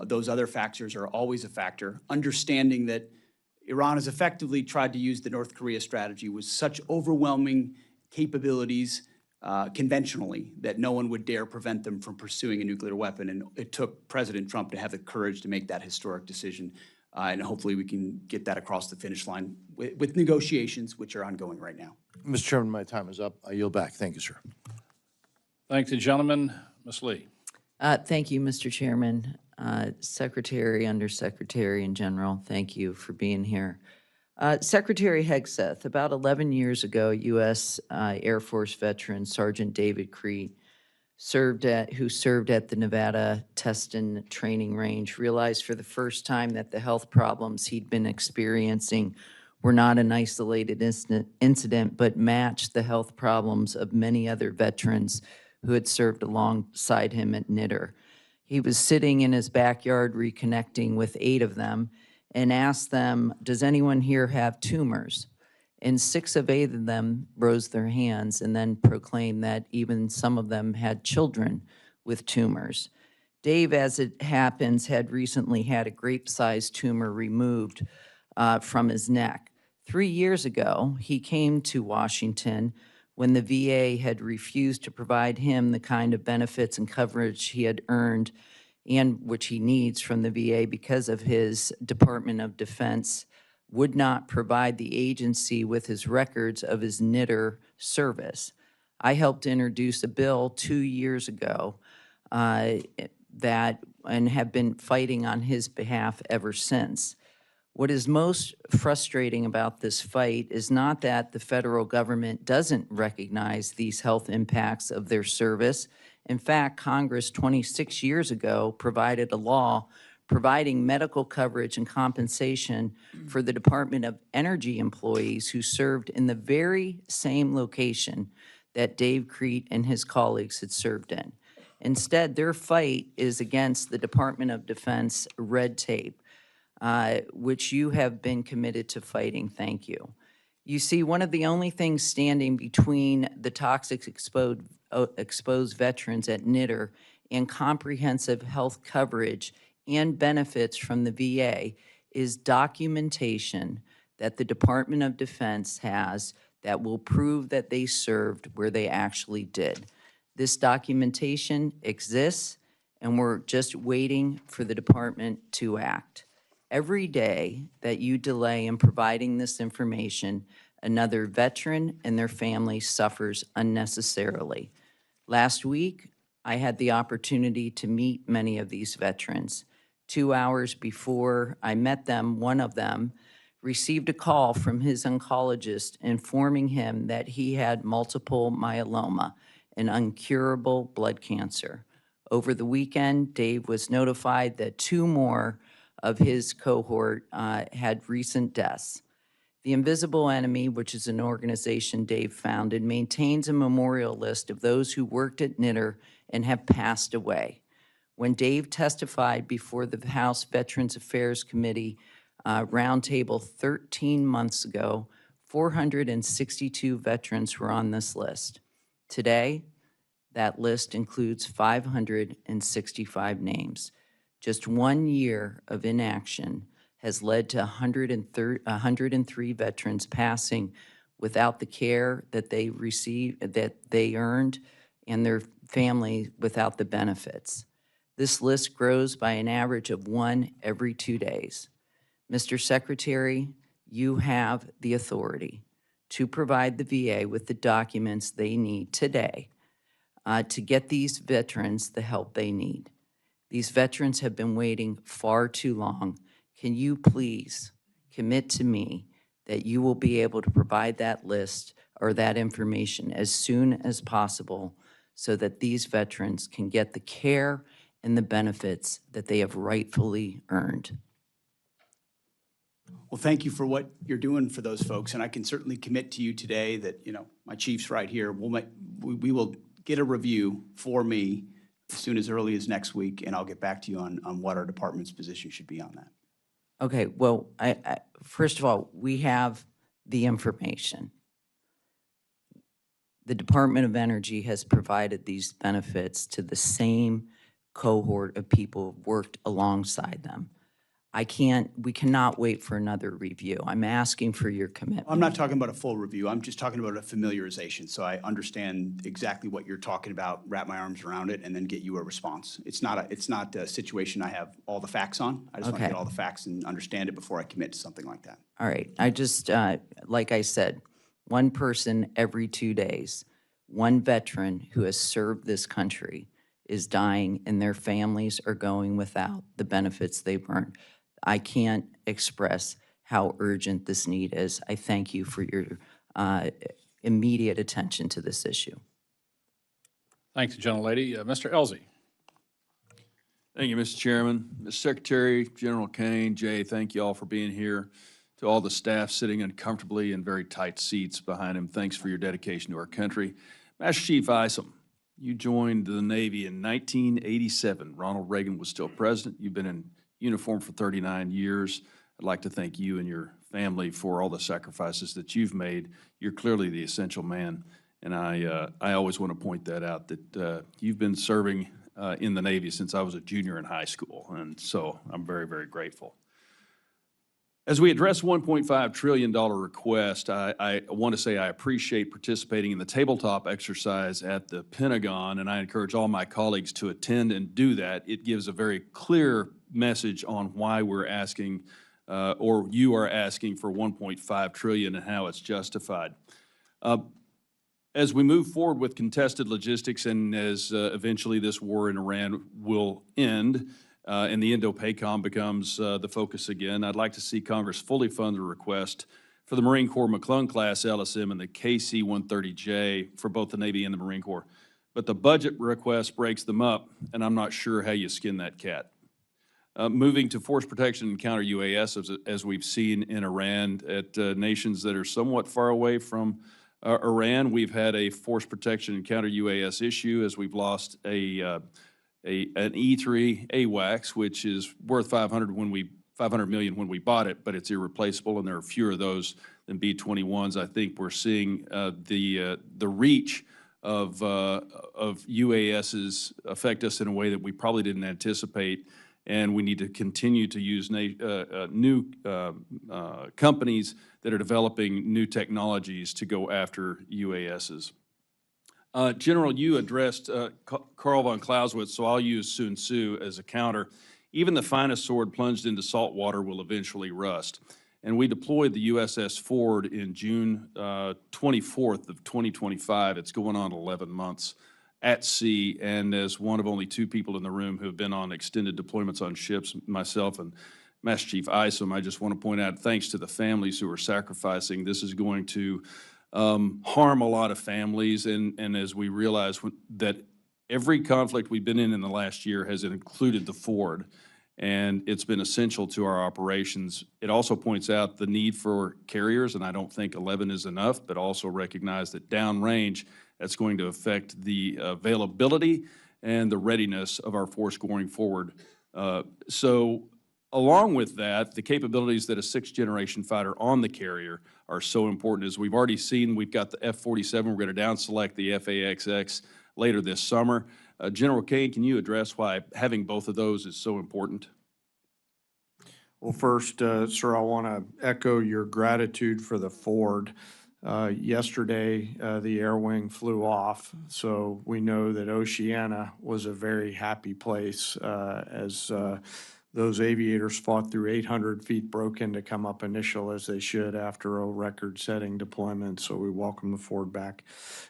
Those other factors are always a factor. Understanding that Iran has effectively tried to use the North Korea strategy with such overwhelming capabilities conventionally that no one would dare prevent them from pursuing a nuclear weapon. And it took President Trump to have the courage to make that historic decision. And hopefully we can get that across the finish line with negotiations, which are ongoing right now. Mr. Chairman, my time is up. I yield back. Thank you, sir. Thank the gentleman. Ms. Lee. Thank you, Mr. Chairman. Secretary, Undersecretary, and General, thank you for being here. Secretary Hegseth, about 11 years ago, U.S. Air Force veteran Sergeant David Crete, who served at the Nevada Tustin training range, realized for the first time that the health problems he'd been experiencing were not an isolated incident, but matched the health problems of many other veterans who had served alongside him at NITR. He was sitting in his backyard reconnecting with 8 of them and asked them, does anyone here have tumors? And 6 of 8 of them rose their hands and then proclaimed that even some of them had children with tumors. Dave, as it happens, had recently had a grape-sized tumor removed from his neck. 3 years ago, he came to Washington when the VA had refused to provide him the kind of benefits and coverage he had earned and which he needs from the VA because of his Department of Defense would not provide the agency with his records of his NITR service. I helped introduce a bill 2 years ago and have been fighting on his behalf ever since. What is most frustrating about this fight is not that the federal government doesn't recognize these health impacts of their service. In fact, Congress 26 years ago provided a law providing medical coverage and compensation for the Department of Energy employees who served in the very same location that Dave Crete and his colleagues had served in. Instead, their fight is against the Department of Defense red tape, which you have been committed to fighting. Thank you. You see, one of the only things standing between the toxic exposed veterans at NITR and comprehensive health coverage and benefits from the VA is documentation that the Department of Defense has that will prove that they served where they actually did. This documentation exists, and we're just waiting for the department to act. Every day that you delay in providing this information, another veteran and their family suffers unnecessarily. Last week, I had the opportunity to meet many of these veterans. 2 hours before I met them, one of them received a call from his oncologist informing him that he had multiple myeloma, an incurable blood cancer. Over the weekend, Dave was notified that 2 more of his cohort had recent deaths. The Invisible Enemy, which is an organization Dave founded, maintains a memorial list of those who worked at NITR and have passed away. When Dave testified before the House Veterans Affairs Committee roundtable 13 months ago, 462 veterans were on this list. Today, that list includes 565 names. Just 1 year of inaction has led to 103 veterans passing without the care that they received, that they earned, and their family without the benefits. This list grows by an average of 1 every 2 days. Mr. Secretary, you have the authority to provide the VA with the documents they need today to get these veterans the help they need. These veterans have been waiting far too long. Can you please commit to me that you will be able to provide that list or that information as soon as possible so that these veterans can get the care and the benefits that they have rightfully earned? Well, thank you for what you're doing for those folks, and I can certainly commit to you today that, my chief's right here. We will get a review for me as soon as early as next week, and I'll get back to you on what our department's position should be on that. Okay, well, first of all, we have the information. The Department of Energy has provided these benefits to the same cohort of people who've worked alongside them. We cannot wait for another review. I'm asking for your commitment. I'm not talking about a full review. I'm just talking about a familiarization, so I understand exactly what you're talking about, wrap my arms around it, and then get you a response. It's not a situation I have all the facts on. I just want to get all the facts and understand it before I commit to something like that. All right, I just, like I said, 1 person every 2 days, 1 veteran who has served this country is dying and their families are going without the benefits they've earned. I can't express how urgent this need is. I thank you for your immediate attention to this issue. Thanks, gentlelady. Mr. Elzey. Thank you, Mr. Chairman. Mr. Secretary, General Caine, Jay, thank you all for being here. To all the staff sitting uncomfortably in very tight seats behind him, thanks for your dedication to our country. Master Chief Isom, you joined the Navy in 1987. Ronald Reagan was still president. You've been in uniform for 39 years. I'd like to thank you and your family for all the sacrifices that you've made. You're clearly the essential man, and I always want to point that out, that you've been serving in the Navy since I was a junior in high school, and so I'm very, very grateful. As we address $1.5 trillion request, I want to say I appreciate participating in the tabletop exercise at the Pentagon, and I encourage all my colleagues to attend and do that. It gives a very clear message on why we're asking, or you are asking for $1.5 trillion and how it's justified. As we move forward with contested logistics and as eventually this war in Iran will end, and the Indo-PACOM becomes the focus again, I'd like to see Congress fully fund the request for the Marine Corps McClellan-class LSM and the KC-130J for both the Navy and the Marine Corps. But the budget request breaks them up, and I'm not sure how you skin that cat. Moving to force protection and counter UAS, as we've seen in Iran, at nations that are somewhat far away from Iran, we've had a force protection and counter UAS issue as we've lost an E-3 AWACS, which is worth $500 million when we bought it, but it's irreplaceable, and there are fewer of those than B-21s. I think we're seeing the reach of UASs affect us in a way that we probably didn't anticipate, and we need to continue to use new companies that are developing new technologies to go after UASs. General, you addressed Karl von Clausewitz, so I'll use Sun Tzu as a counter. Even the finest sword plunged into salt water will eventually rust. And we deployed the USS Ford in June 24th of 2025. It's going on 11 months at sea, and as one of only 2 people in the room who have been on extended deployments on ships, myself and Master Chief Isom, I just want to point out, thanks to the families who are sacrificing, this is going to harm a lot of families, and as we realize that every conflict we've been in the last year has included the Ford, and it's been essential to our operations. It also points out the need for carriers, and I don't think 11 is enough, but also recognize that downrange, that's going to affect the availability and the readiness of our force going forward. So along with that, the capabilities that a 6th-generation fighter on the carrier are so important. As we've already seen, we've got the F-47. We're going to down select the F/A-XX later this summer. General Caine, can you address why having both of those is so important? Well, first, sir, I want to echo your gratitude for the Ford. Yesterday, the air wing flew off, so we know that Oceana was a very happy place as those aviators fought through 800 feet broken to come up initial as they should after a record-setting deployment, so we welcome the Ford back.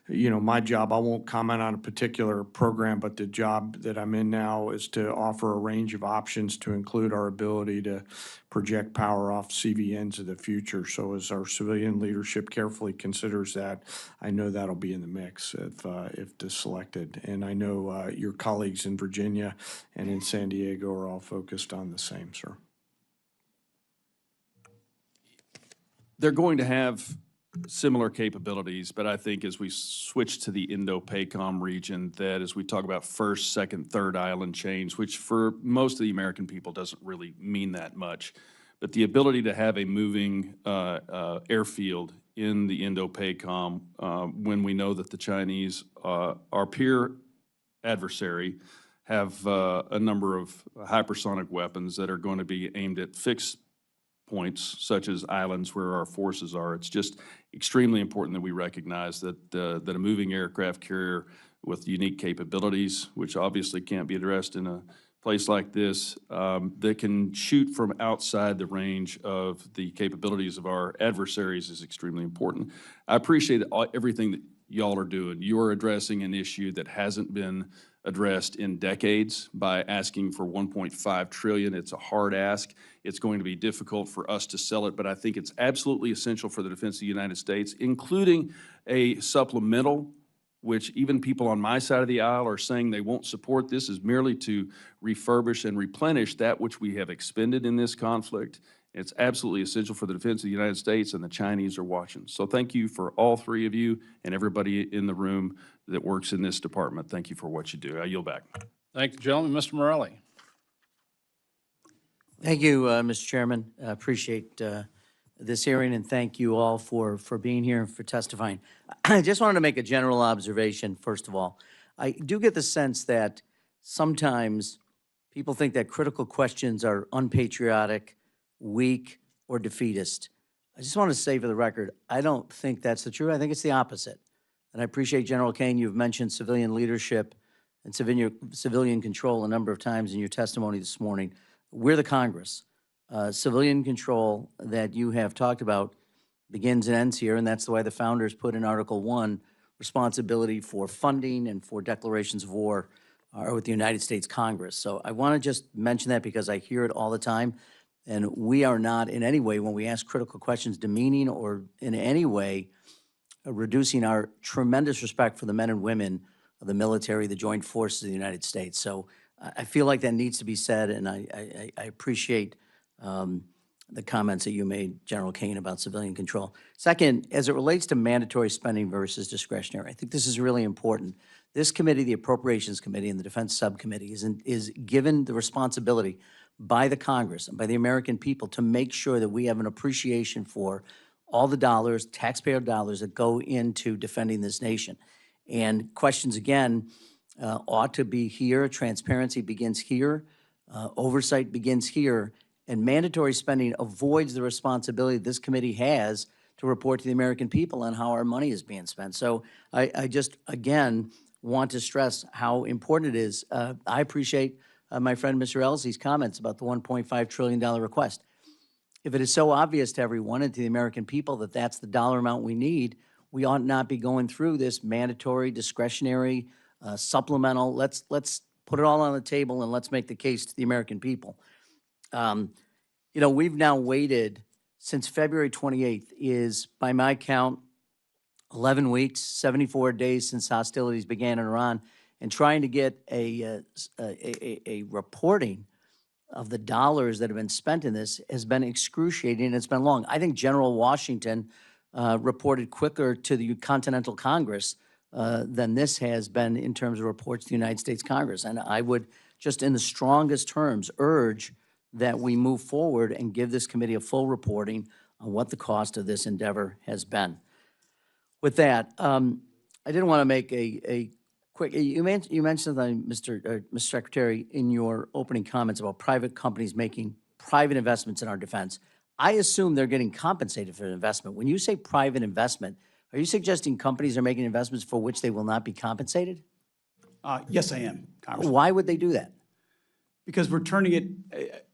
You know, my job, I won't comment on a particular program, but the job that I'm in now is to offer a range of options to include our ability to project power off CVNs of the future. So as our civilian leadership carefully considers that, I know that'll be in the mix if selected. And I know your colleagues in Virginia and in San Diego are all focused on the same, sir. They're going to have similar capabilities, but I think as we switch to the Indo-PACOM region, that as we talk about first, second, third island chains, which for most of the American people doesn't really mean that much, but the ability to have a moving airfield in the Indo-PACOM when we know that the Chinese, our peer adversary, have a number of hypersonic weapons that are going to be aimed at fixed points, such as islands where our forces are. It's just extremely important that we recognize that that a moving aircraft carrier with unique capabilities, which obviously can't be addressed in a place like this, that can shoot from outside the range of the capabilities of our adversaries is extremely important. I appreciate everything that y'all are doing. You're addressing an issue that hasn't been addressed in decades by asking for $1.5 trillion. It's a hard ask. It's going to be difficult for us to sell it, but I think it's absolutely essential for the defense of the United States, including a supplemental, which even people on my side of the aisle are saying they won't support. This is merely to refurbish and replenish that which we have expended in this conflict. It's absolutely essential for the defense of the United States, and the Chinese are watching. So thank you for all three of you and everybody in the room that works in this department. Thank you for what you do. I yield back. Thank you, gentlemen. Mr. Morelli. Thank you, Mr. Chairman. I appreciate this hearing, and thank you all for being here and for testifying. I just wanted to make a general observation, first of all. I do get the sense that sometimes people think that critical questions are unpatriotic, weak, or defeatist. I just want to say for the record, I don't think that's the truth. I think it's the opposite. And I appreciate, General Caine, you've mentioned civilian leadership and civilian control a number of times in your testimony this morning. We're the Congress. Civilian control that you have talked about begins and ends here, and that's the way the founders put in Article 1 responsibility for funding and for declarations of war are with the United States Congress. So I want to just mention that because I hear it all the time, and we are not in any way, when we ask critical questions, demeaning or in any way reducing our tremendous respect for the men and women of the military, the joint forces of the United States. So I feel like that needs to be said, and I appreciate the comments that you made, General Caine, about civilian control. Second, as it relates to mandatory spending versus discretionary, I think this is really important. This committee, the Appropriations Committee and the Defense Subcommittee, is given the responsibility by the Congress and by the American people to make sure that we have an appreciation for all the dollars, taxpayer dollars, that go into defending this nation. And questions, again, ought to be here. Transparency begins here. Oversight begins here. And mandatory spending avoids the responsibility this committee has to report to the American people on how our money is being spent. So I just, again, want to stress how important it is. I appreciate my friend Mr. Elsey's comments about the $1.5 trillion request. If it is so obvious to everyone and to the American people that that's the dollar amount we need, we ought not be going through this mandatory, discretionary, supplemental. Let's put it all on the table and let's make the case to the American people. You know, we've now waited since February 28th is, by my count, 11 weeks, 74 days since hostilities began in Iran, and trying to get a reporting of the dollars that have been spent in this has been excruciating, and it's been long. I think General Washington reported quicker to the Continental Congress than this has been in terms of reports to the United States Congress. And I would just in the strongest terms urge that we move forward and give this committee a full reporting on what the cost of this endeavor has been. With that, I didn't want to make a quick, you mentioned, Mr. Secretary, in your opening comments about private companies making private investments in our defense. I assume they're getting compensated for the investment. When you say private investment, are you suggesting companies are making investments for which they will not be compensated? Yes, I am, Congressman. Why would they do that? Because we're turning it,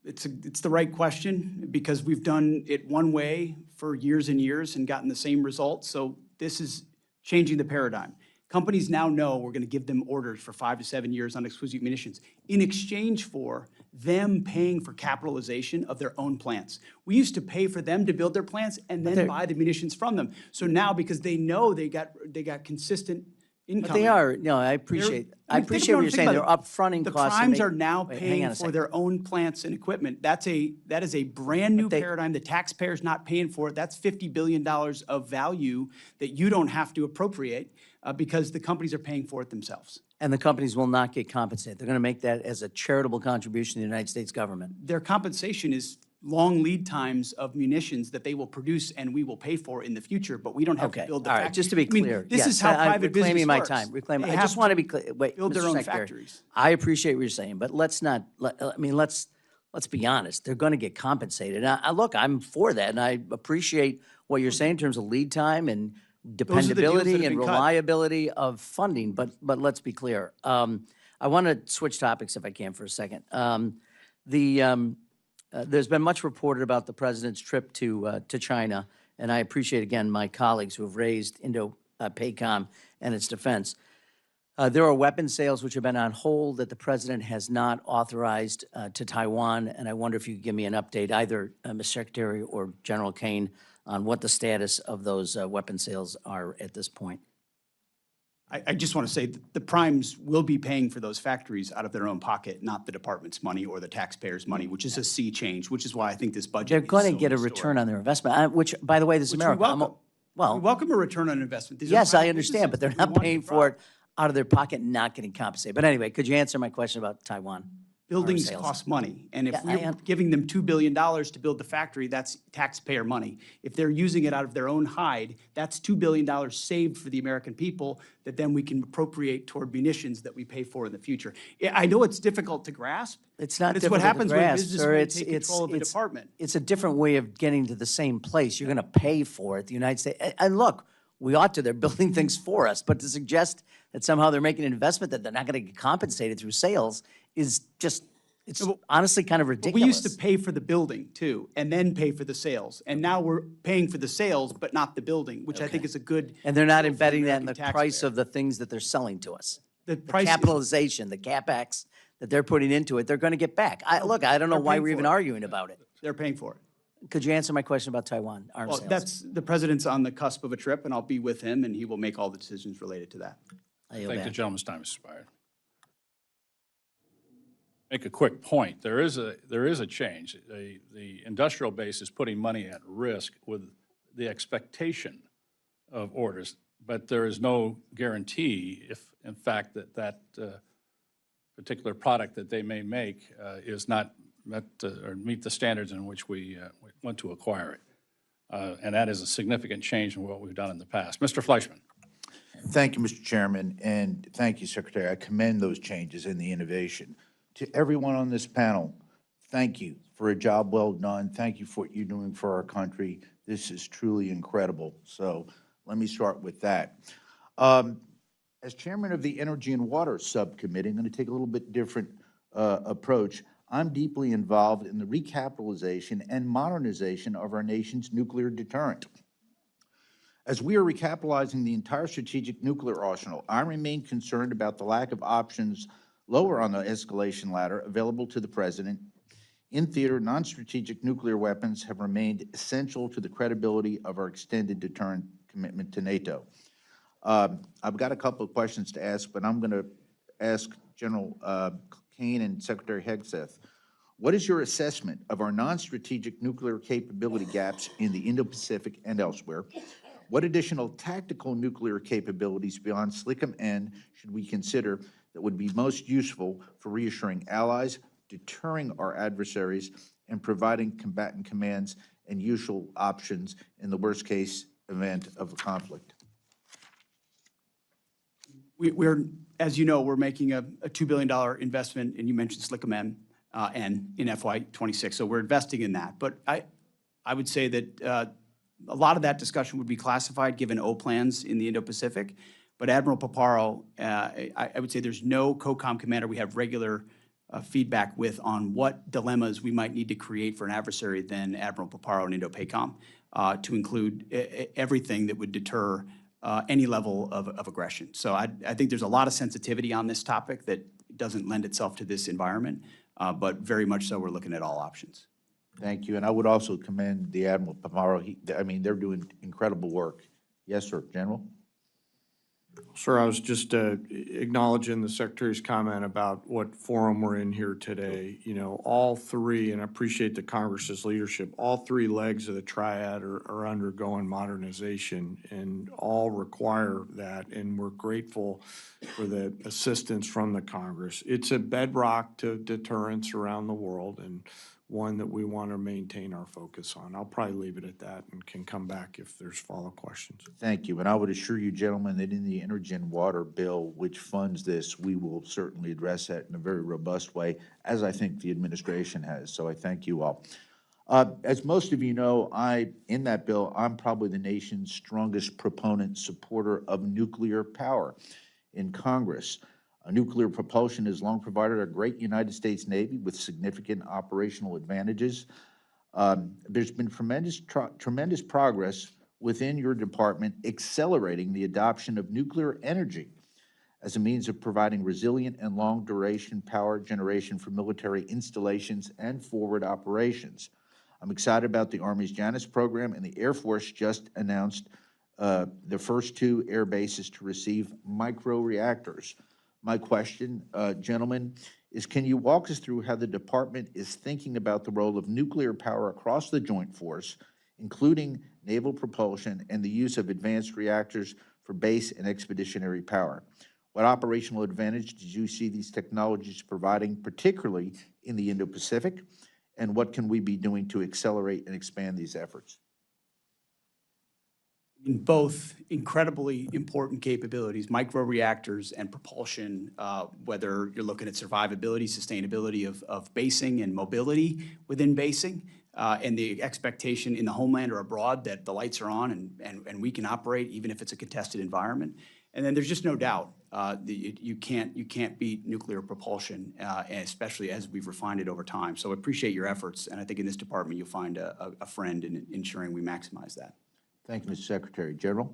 it's the right question, because we've done it one way for years and years and gotten the same results. So this is changing the paradigm. Companies now know we're going to give them orders for 5 to 7 years on exquisite munitions in exchange for them paying for capitalization of their own plants. We used to pay for them to build their plants and then buy the munitions from them. So now, because they know they got consistent income. But they are, no, I appreciate what you're saying. They're upfronting the costs. The and primes are now paying for their own plants and equipment. That is a brand new paradigm. The taxpayer's not paying for it. That's $50 billion of value that you don't have to appropriate because the companies are paying for it themselves. And the companies will not get compensated. They're going to make that as a charitable contribution to the United States government. Their compensation is long lead times of munitions that they will produce and we will pay for in the future, but we don't have to build the factory. All right, just to be clear. This is how private business reclaiming my works. time. They I just want to be clear. Wait, build their Mr. own Secretary, factories. I appreciate what you're saying, but let's not, let's be honest. They're going to get compensated. Look, I'm for that, and I appreciate what you're saying in terms of lead time and dependability and reliability of funding, but let's be clear. I want to switch topics if I can for a second. There's been much reported about the president's trip to China, and I appreciate, again, my colleagues who have raised Indo-PACOM and its defense. There are weapons sales which have been on hold that the president has not authorized to Taiwan, and I wonder if you could give me an update, either Mr. Secretary or General Caine, on what the status of those weapon sales are at this point. I just want to say that the primes will be paying for those factories out of their own pocket, not the department's money or the taxpayers' money, which is a sea change, which is why I think this budget They're is going to so get a historic. return on their investment, which, by the way, this is Which we America. welcome. Well, We welcome a return on investment. These are yes, I private understand, but they're businesses. not We want paying to for it out of their pocket and not getting compensated. But anyway, could you answer my question about Taiwan? Buildings sales. cost money, and if Yeah, we're giving them $2 billion to build the factory, that's taxpayer money. If they're using it out of their own hide, that's $2 billion saved for the American people that then we can appropriate toward munitions that we pay for in the future. Yeah, I know it's difficult to grasp. It's not but difficult what happens to grasp, when sir. businessmen take control of a department. It's a different way of getting to the same place. You're going to pay for it, the United States. And look, we ought to. They're building things for us. But to suggest that somehow they're making an investment that they're not going to get compensated through sales is just, it's honestly kind of ridiculous. But we used to pay for the building too, and then pay for the sales. And now we're paying for the sales, but not the building, which I think is a good. And they're not deal for embedding that in the American price taxpayer. of the things that they're selling to us. The The price is- capitalization, the CapEx that they're putting into it, they're going to get back. Look, I don't know They're why paying we're for even it. arguing about it. They're paying for it. Could you answer my question about Taiwan arms Well, sales? that's, the president's on the cusp of a trip, and I'll be with him, and he will make all the decisions related to that. I I yield think the back. gentleman's time has expired. Make a quick point. There is a change. The industrial base is putting money at risk with the expectation of orders, but there is no guarantee if, in fact, that particular product that they may make is not met or meet the standards in which we want to acquire it. And that is a significant change from what we've done in the past. Mr. Fleischman. Thank you, Mr. Chairman, and thank you, Secretary. I commend those changes and the innovation. To everyone on this panel, thank you for a job well done. Thank you for what you're doing for our country. This is truly incredible. So let me start with that. As chairman of the Energy and Water Subcommittee, I'm going to take a little bit different approach. I'm deeply involved in the recapitalization and modernization of our nation's nuclear deterrent. As we are recapitalizing the entire strategic nuclear arsenal, I remain concerned about the lack of options lower on the escalation ladder available to the president. In theater, non-strategic nuclear weapons have remained essential to the credibility of our extended deterrent commitment to NATO. I've got a couple of questions to ask, but I'm going to ask General Caine and Secretary Hegseth. What is your assessment of our non-strategic nuclear capability gaps in the Indo-Pacific and elsewhere? What additional tactical nuclear capabilities beyond SLICM-N should we consider that would be most useful for reassuring allies, deterring our adversaries, and providing combatant commands and usual options in the worst-case event of a conflict? We're, as you know, we're making a $2 billion investment, and you mentioned SLICM-N. and in FY '26. So we're investing in that. But I would say that a lot of that discussion would be classified given O plans in the Indo-Pacific. But Admiral Paparo, I would say there's no COCOM commander we have regular feedback with on what dilemmas we might need to create for an adversary than Admiral Paparo and Indo-PACOM to include everything that would deter any level of aggression. So I think there's a lot of sensitivity on this topic that doesn't lend itself to this environment, but very much so we're looking at all options. Thank you, and I would also commend the Admiral Pamaro. I mean, they're doing incredible work. Yes, sir, General? Sir, I was just acknowledging the Secretary's comment about what forum we're in here today. You know, all three, and I appreciate the Congress's leadership, all three legs of the triad are undergoing modernization and all require that, and we're grateful for the assistance from the Congress. It's a bedrock to deterrence around the world and one that we want to maintain our focus on. I'll probably leave it at that and can come back if there's follow-up questions. Thank you, and I would assure you, gentlemen, that in the Energen Water Bill, which funds this, we will certainly address that in a very robust way, as I think the administration has, so I thank you all. As most of you know, in that bill, I'm probably the nation's strongest proponent, supporter of nuclear power in Congress. Nuclear propulsion has long provided a great United States Navy with significant operational advantages. There's been tremendous progress within your department accelerating the adoption of nuclear energy as a means of providing resilient and long-duration power generation for military installations and forward operations. I'm excited about the Army's Janus program, and the Air Force just announced the first 2 air bases to receive microreactors. My question, gentlemen, is can you walk us through how the department is thinking about the role of nuclear power across the Joint Force, including naval propulsion and the use of advanced reactors for base and expeditionary power? What operational advantage did you see these technologies providing, particularly in the Indo-Pacific? And what can we be doing to accelerate and expand these efforts? In both incredibly important capabilities, microreactors and propulsion, whether you're looking at survivability, sustainability of basing and mobility within basing, and the expectation in the homeland or abroad that the lights are on and we can operate even if it's a contested environment. And then there's just no doubt you can't beat nuclear propulsion, especially as we've refined it over time. So I appreciate your efforts, and I think in this department you'll find a friend in ensuring we maximize that. Thank you, Mr. Secretary. General?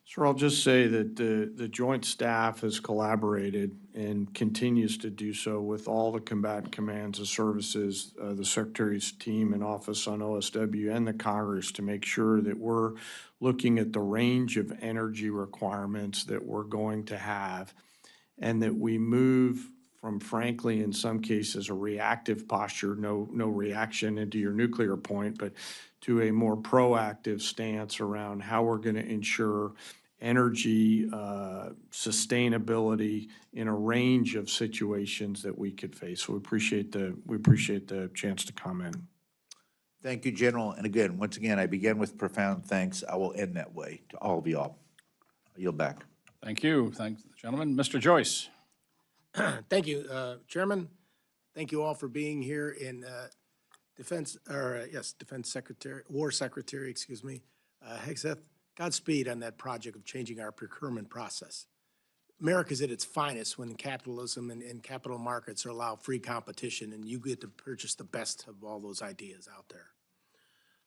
Sir, I'll just say that the Joint Staff has collaborated and continues to do so with all the combatant commands and services, the Secretary's team and office on OSW and the Congress to make sure that we're looking at the range of energy requirements that we're going to have and that we move from, frankly, in some cases, a reactive posture, no reaction into your nuclear point, but to a more proactive stance around how we're going to ensure energy sustainability in a range of situations that we could face. So we appreciate the chance to comment. Thank you, General. And again, once again, I begin with profound thanks. I will end that way to all of you all. I yield back. Thank you. Thanks, gentlemen. Mr. Joyce. Thank you, Chairman. Thank you all for being here in Defense Secretary, War Secretary, excuse me, Hegseth. Godspeed on that project of changing our procurement process. America's at its finest when capitalism and capital markets allow free competition and you get to purchase the best of all those ideas out there.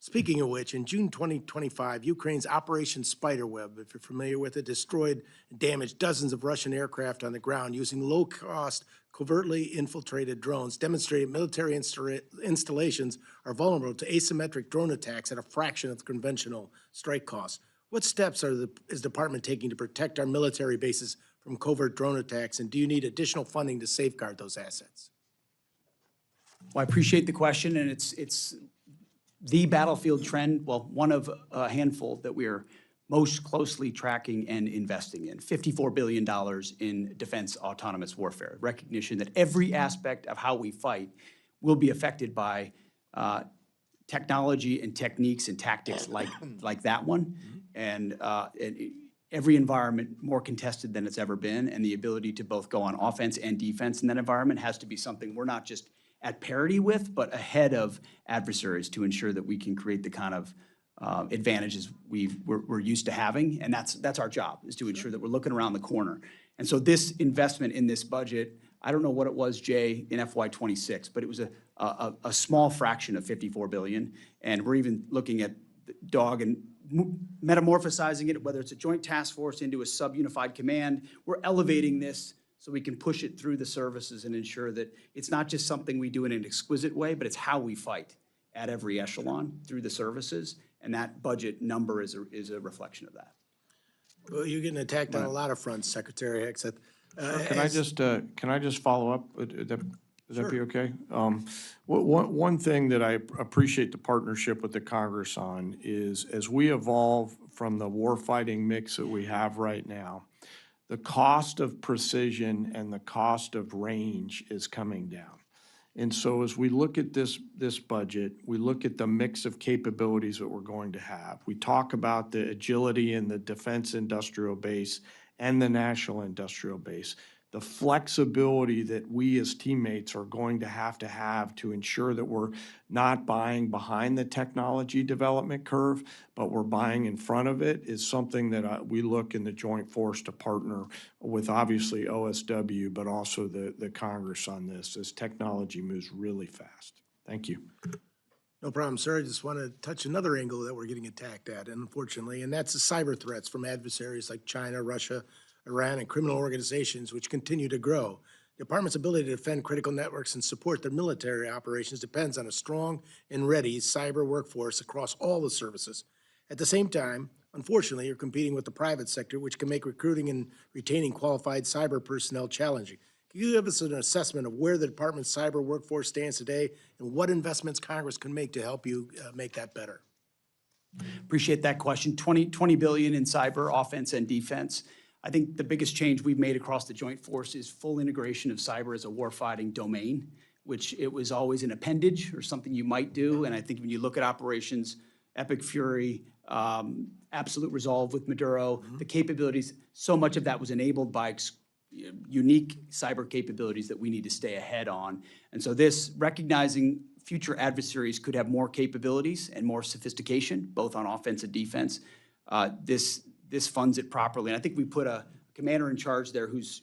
Speaking of which, in June 2025, Ukraine's Operation Spiderweb, if you're familiar with it, destroyed and damaged dozens of Russian aircraft on the ground using low-cost, covertly infiltrated drones, demonstrated military installations are vulnerable to asymmetric drone attacks at a fraction of the conventional strike costs. What steps is the department taking to protect our military bases from covert drone attacks, and do you need additional funding to safeguard those assets? Well, I appreciate the question, and it's the battlefield trend, well, one of a handful that we are most closely tracking and investing in. $54 billion in defense autonomous warfare, recognition that every aspect of how we fight will be affected by technology and techniques and tactics like that one. And every environment more contested than it's ever been, and the ability to both go on offense and defense in that environment has to be something we're not just at parity with, but ahead of adversaries to ensure that we can create the kind of advantages we're used to having. And that's our job, is to ensure that we're looking around the corner. And so this investment in this budget, I don't know what it was, Jay, in FY26, but it was a small fraction of $54 billion. And we're even looking at DOG and metamorphosizing it, whether it's a joint task force into a sub-unified command. We're elevating this so we can push it through the services and ensure that it's not just something we do in an exquisite way, but it's how we fight at every echelon through the services. And that budget number is a reflection of that. Well, you're getting attacked on a lot of fronts, Secretary Hegseth. Can I just follow up? Would that be okay? One thing that I appreciate the partnership with the Congress on is, as we evolve from the warfighting mix that we have right now, the cost of precision and the cost of range is coming down. And so as we look at this budget, we look at the mix of capabilities that we're going to have. We talk about the agility in the defense industrial base and the national industrial base. The flexibility that we as teammates are going to have to ensure that we're not buying behind the technology development curve, but we're buying in front of it, is something that we look in the joint force to partner with, obviously OSW, but also the Congress on this, as technology moves really fast. Thank you. No problem, sir. I just want to touch another angle that we're getting attacked at, unfortunately, and that's the cyber threats from adversaries like China, Russia, Iran, and criminal organizations, which continue to grow. The department's ability to defend critical networks and support their military operations depends on a strong and ready cyber workforce across all the services. At the same time, unfortunately, you're competing with the private sector, which can make recruiting and retaining qualified cyber personnel challenging. Can you give us an assessment of where the department's cyber workforce stands today and what investments Congress can make to help you make that better? Appreciate that question. $20 billion in cyber, offense and defense. I think the biggest change we've made across the joint force is full integration of cyber as a warfighting domain, which it was always an appendage or something you might do. And I think when you look at operations, Epic Fury, Absolute Resolve with Maduro, the capabilities, so much of that was enabled by unique cyber capabilities that we need to stay ahead on. And so this, recognizing future adversaries could have more capabilities and more sophistication, both on offense and defense, this funds it properly. And I think we put a commander in charge there who's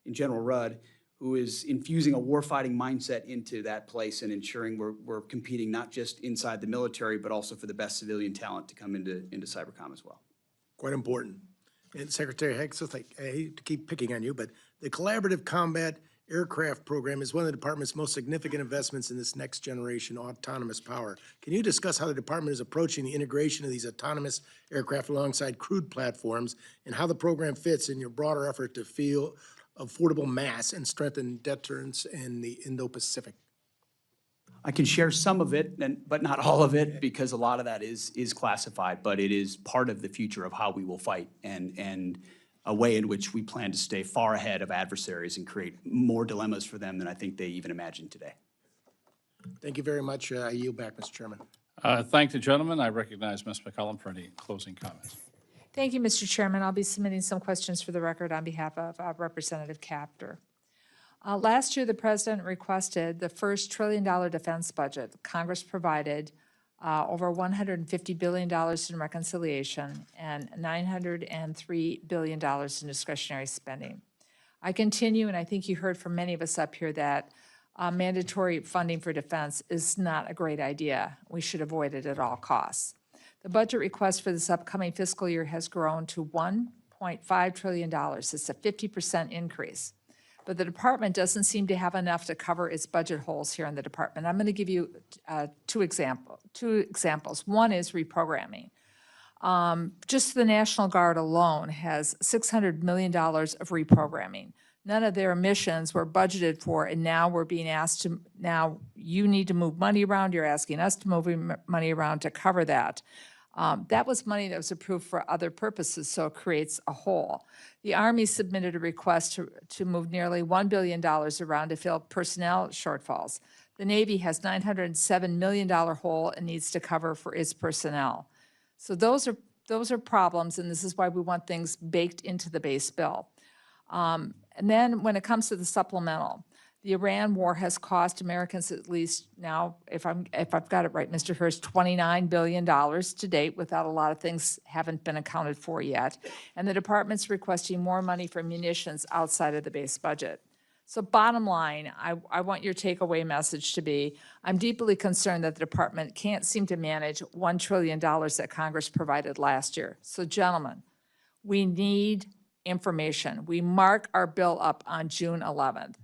in General Rudd, who is infusing a warfighting mindset into that place and ensuring we're competing not just inside the military, but also for the best civilian talent to come into cybercom as well. Quite important. And Secretary Hegseth, I hate to keep picking on you, but the Collaborative Combat Aircraft Program is one of the department's most significant investments in this next generation autonomous power. Can you discuss how the department is approaching the integration of these autonomous aircraft alongside crewed platforms and how the program fits in your broader effort to field affordable mass and strengthen deterrence in the Indo-Pacific? I can share some of it, but not all of it, because a lot of that is classified, but it is part of the future of how we will fight and a way in which we plan to stay far ahead of adversaries and create more dilemmas for them than I think they even imagine today. Thank you very much. I yield back, Mr. Chairman. Thank the gentleman. I recognize Ms. McCollum for any closing comments. Thank you, Mr. Chairman. I'll be submitting some questions for the record on behalf of Representative Capter. Last year, the President requested the first $1 trillion defense budget. Congress provided over $150 billion in reconciliation and $903 billion in discretionary spending. I continue, and I think you heard from many of us up here, that mandatory funding for defense is not a great idea. We should avoid it at all costs. The budget request for this upcoming fiscal year has grown to $1.5 trillion. It's a 50% increase. But the department doesn't seem to have enough to cover its budget holes here in the department. I'm going to give you two examples. One is reprogramming. Just the National Guard alone has $600 million of reprogramming. None of their missions were budgeted for, and now we're being asked to, now you need to move money around, you're asking us to move money around to cover that. That was money that was approved for other purposes, so it creates a hole. The Army submitted a request to move nearly $1 billion around to fill personnel shortfalls. The Navy has $907 million hole it needs to cover for its personnel. So those are problems, and this is why we want things baked into the base bill. And then when it comes to the supplemental, The Iran war has cost Americans at least now, if I've got it right, Mr. Hurst, $29 billion to date, without a lot of things haven't been accounted for yet. And the department's requesting more money for munitions outside of the base budget. So bottom line, I want your takeaway message to be, I'm deeply concerned that the department can't seem to manage $1 trillion that Congress provided last year. So gentlemen, we need information. We mark our bill up on June 11th.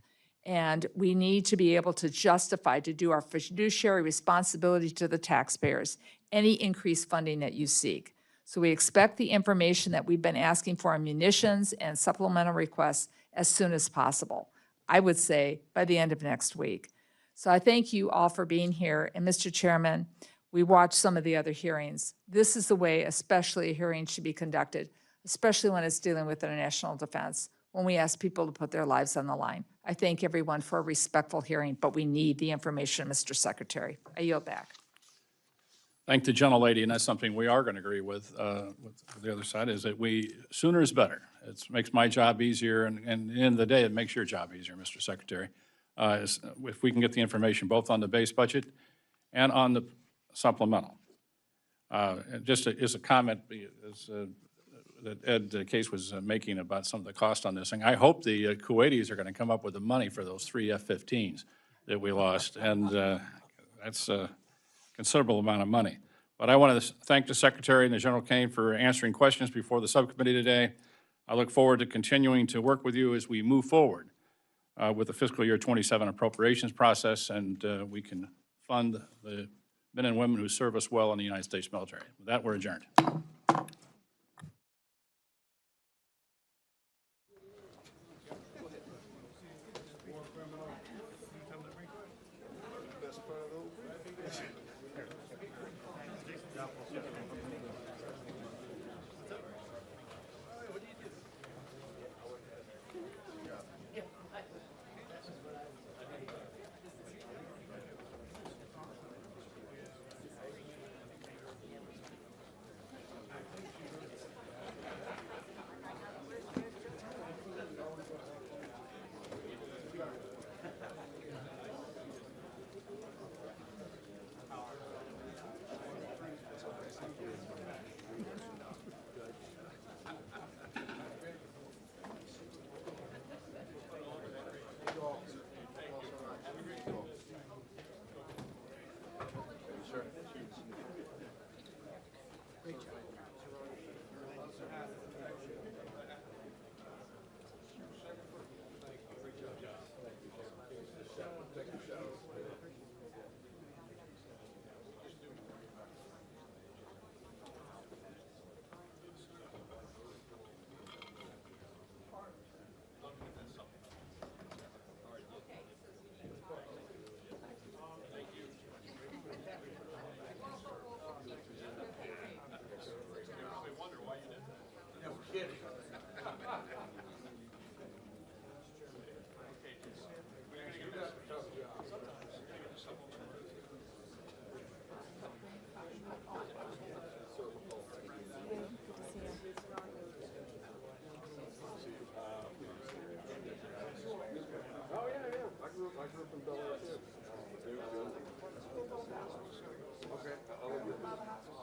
And we need to be able to justify, to do our fiduciary responsibility to the taxpayers, any increased funding that you seek. So we expect the information that we've been asking for on munitions and supplemental requests as soon as possible. I would say by the end of next week. So I thank you all for being here. And Mr. Chairman, we watched some of the other hearings. This is the way especially a hearing should be conducted, especially when it's dealing with international defense, when we ask people to put their lives on the line. I thank everyone for a respectful hearing, but we need the information, Mr. Secretary. I yield back. Thank the gentlelady, and that's something we are going to agree with the other side, is that sooner is better. It makes my job easier, and at the end of the day, it makes your job easier, Mr. Secretary. If we can get the information both on the base budget and on the supplemental. And just as a comment that Ed Case was making about some of the cost on this thing, I hope the Kuwaitis are going to come up with the money for those 3 F-15s that we lost, and that's a considerable amount of money. But I want to thank the Secretary and the General Caine for answering questions before the subcommittee today. I look forward to continuing to work with you as we move forward with the fiscal year 27 appropriations process, and we can fund the men and women who serve us well in the United States military. With that, we're adjourned. Okay.